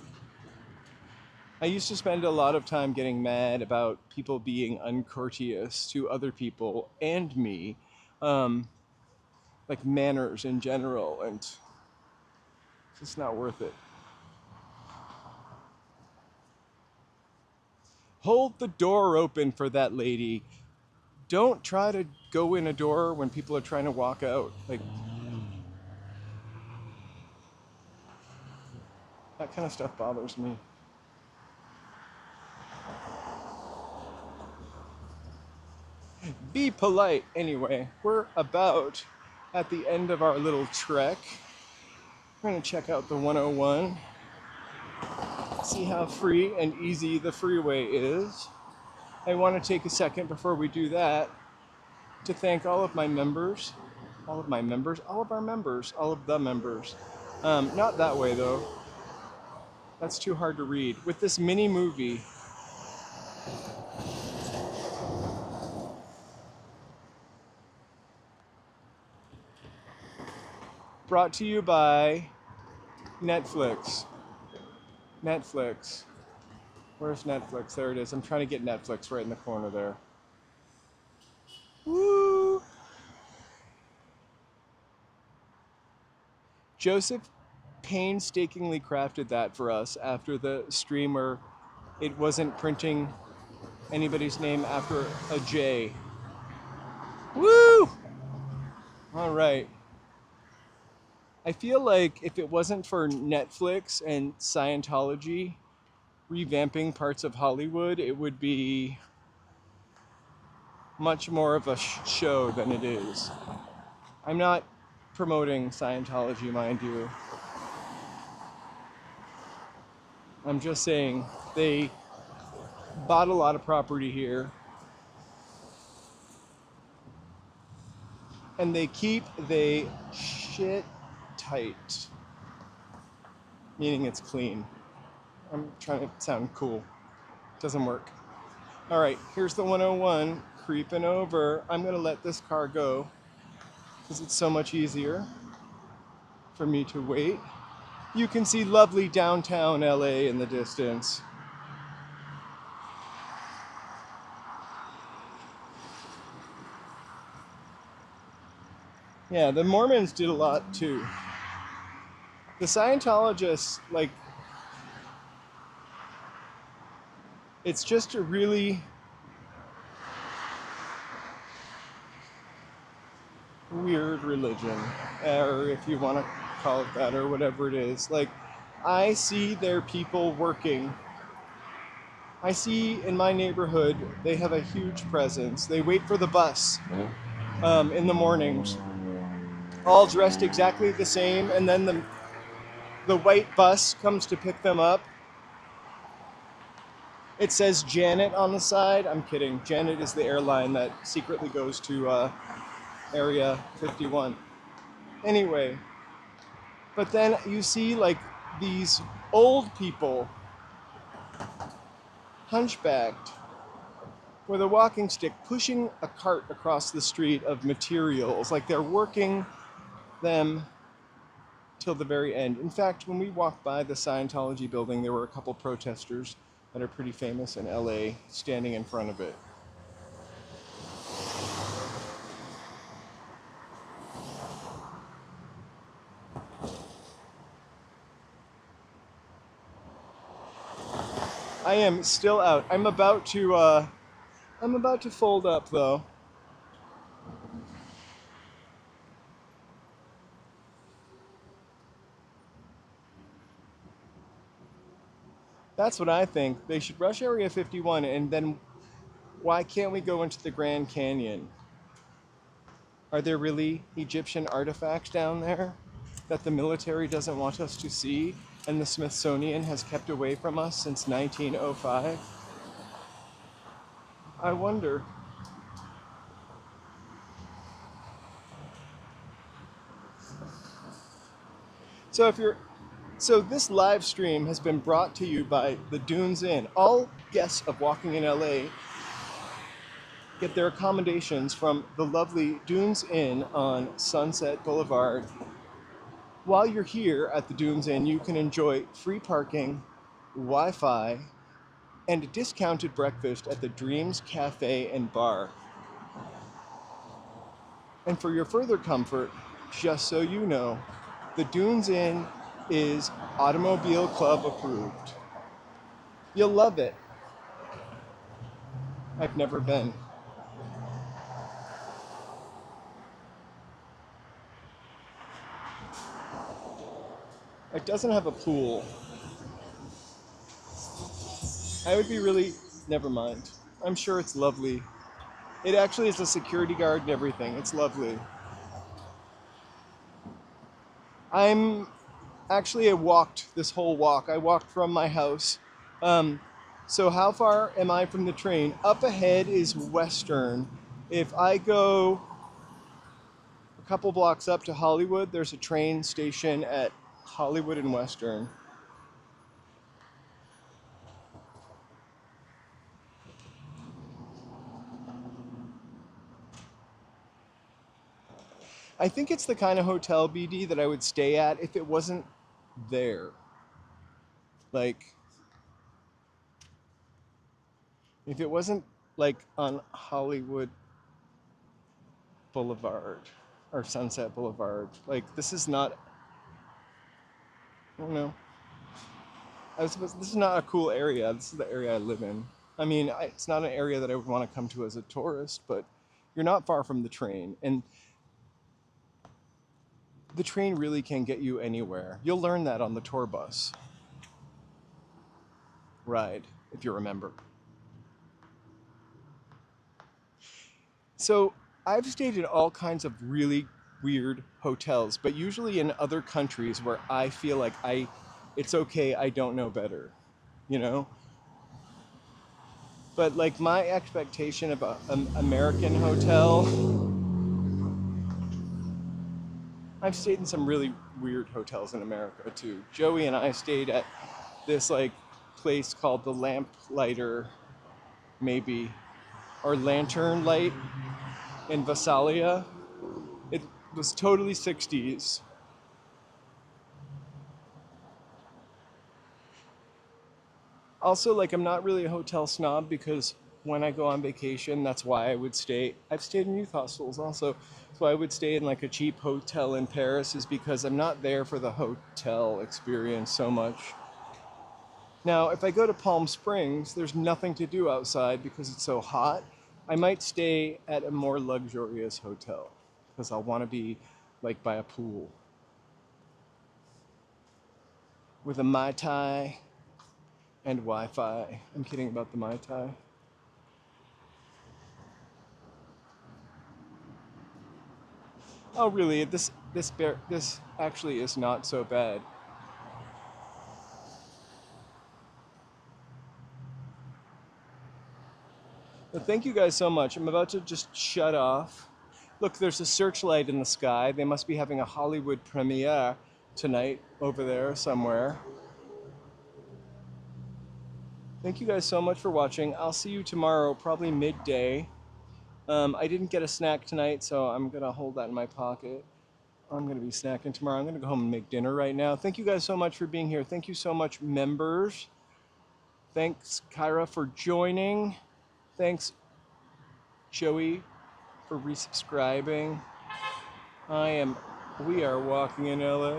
I used to spend a lot of time getting mad about people being uncourteous to other people and me, like manners in general, and it's just not worth it. Hold the door open for that lady. Don't try to go in a door when people are trying to walk out. Like, that kind of stuff bothers me. Be polite. Anyway, we're about at the end of our little trek. We're gonna check out the 101, see how free and easy the freeway is. I want to take a second before we do that to thank all of my members, all of our members, all of the members. Not that way though. That's too hard to read. With this mini movie, brought to you by Netflix. Netflix. Where's Netflix? There it is. I'm trying to get Netflix right in the corner there. Woo! Joseph painstakingly crafted that for us after the stream where it wasn't printing anybody's name after a J. Woo! All right. I feel like if it wasn't for Netflix and Scientology revamping parts of Hollywood, it would be much more of a show than it is. I'm not promoting Scientology, mind you. I'm just saying they bought a lot of property here and they keep they shit tight, meaning it's clean. I'm trying to sound cool. Doesn't work. All right, here's the 101 creeping over. I'm gonna let this car go because it's so much easier for me to wait. You can see lovely downtown LA in the distance. Yeah, the Mormons did a lot too. The Scientologists, like, it's just a really weird religion, or if you want to call it that, or whatever it is. Like, I see their people working. I see in my neighborhood, they have a huge presence. They wait for the bus in the mornings, all dressed exactly the same, and then the white bus comes to pick them up. It says Janet on the side. I'm kidding. Janet is the airline that secretly goes to Area 51. Anyway, but then you see like these old people, hunchbacked, with a walking stick, pushing a cart across the street of materials, like they're working them till the very end. In fact, when we walked by the Scientology building, there were a couple protesters that are pretty famous in LA standing in front of it. I am still out. I'm about to fold up though. That's what I think. They should rush Area 51, and then why can't we go into the Grand Canyon? Are there really Egyptian artifacts down there that the military doesn't want us to see and the Smithsonian has kept away from us since 1905? I wonder. So this live stream has been brought to you by the Dunes Inn. All guests of Walking in LA get their accommodations from the lovely Dunes Inn on Sunset Boulevard. While you're here at the Dunes Inn, you can enjoy free parking, Wi-Fi, and a discounted breakfast at the Dreams Cafe and Bar. And for your further comfort, just so you know, the Dunes Inn is Automobile Club approved. You'll love it. I've never been. It doesn't have a pool. I would be really... Never mind. I'm sure it's lovely. It actually is a security guard and everything. It's lovely. I'm actually, I walked this whole walk. I walked from my house. Um, so how far am I from the train? Up ahead is Western. If I go a couple blocks up to Hollywood, there's a train station at Hollywood and Western. I think it's the kind of hotel, BD, that I would stay at if it wasn't there. Like, if it wasn't like on Hollywood Boulevard or Sunset Boulevard. Like, this is not, I don't know. This is not a cool area. This is the area I live in. I mean, it's not an area that I would want to come to as a tourist, but you're not far from the train. And the train really can get you anywhere. You'll learn that on the tour bus ride, if you remember. So I've stayed in all kinds of really weird hotels, but usually in other countries where I feel like it's okay, I don't know better, you know? But like my expectation of an American hotel, I've stayed in some really weird hotels in America too. Joey and I stayed at this like place called the Lamplighter, maybe, or Lantern Light in Visalia. It was totally 60s. Also, like, I'm not really a hotel snob because when I go on vacation, that's why I would stay. I've stayed in youth hostels also. So I would stay in like a cheap hotel in Paris is because I'm not there for the hotel experience so much. Now, if I go to Palm Springs, there's nothing to do outside because it's so hot. I might stay at a more luxurious hotel because I'll want to be like by a pool with a Mai Tai and Wi-Fi. I'm kidding about the Mai Tai. Oh, really? This actually is not so bad. But thank you guys so much. I'm about to just shut off. Look, there's a searchlight in the sky. They must be having a Hollywood premiere tonight over there somewhere. Thank you guys so much for watching. I'll see you tomorrow, probably midday. I didn't get a snack tonight, so I'm gonna hold that in my pocket. I'm gonna be snacking tomorrow. I'm gonna go home and make dinner right now. Thank you guys so much for being here. Thank you so much, members. Thanks, Kyra, for joining. Thanks, Joey, for resubscribing. We are walking in LA.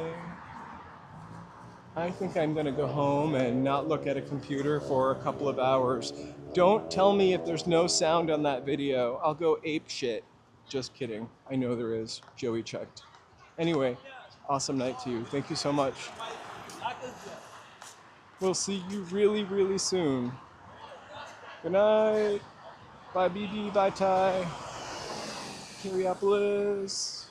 I think I'm gonna go home and not look at a computer for a couple of hours. Don't tell me if there's no sound on that video. I'll go ape shit. Just kidding. I know there is. Joey checked. Anyway, awesome night to you. Thank you so much. We'll see you really, really soon. Good night. Bye, BB. Bye, Ty. Cariopolis.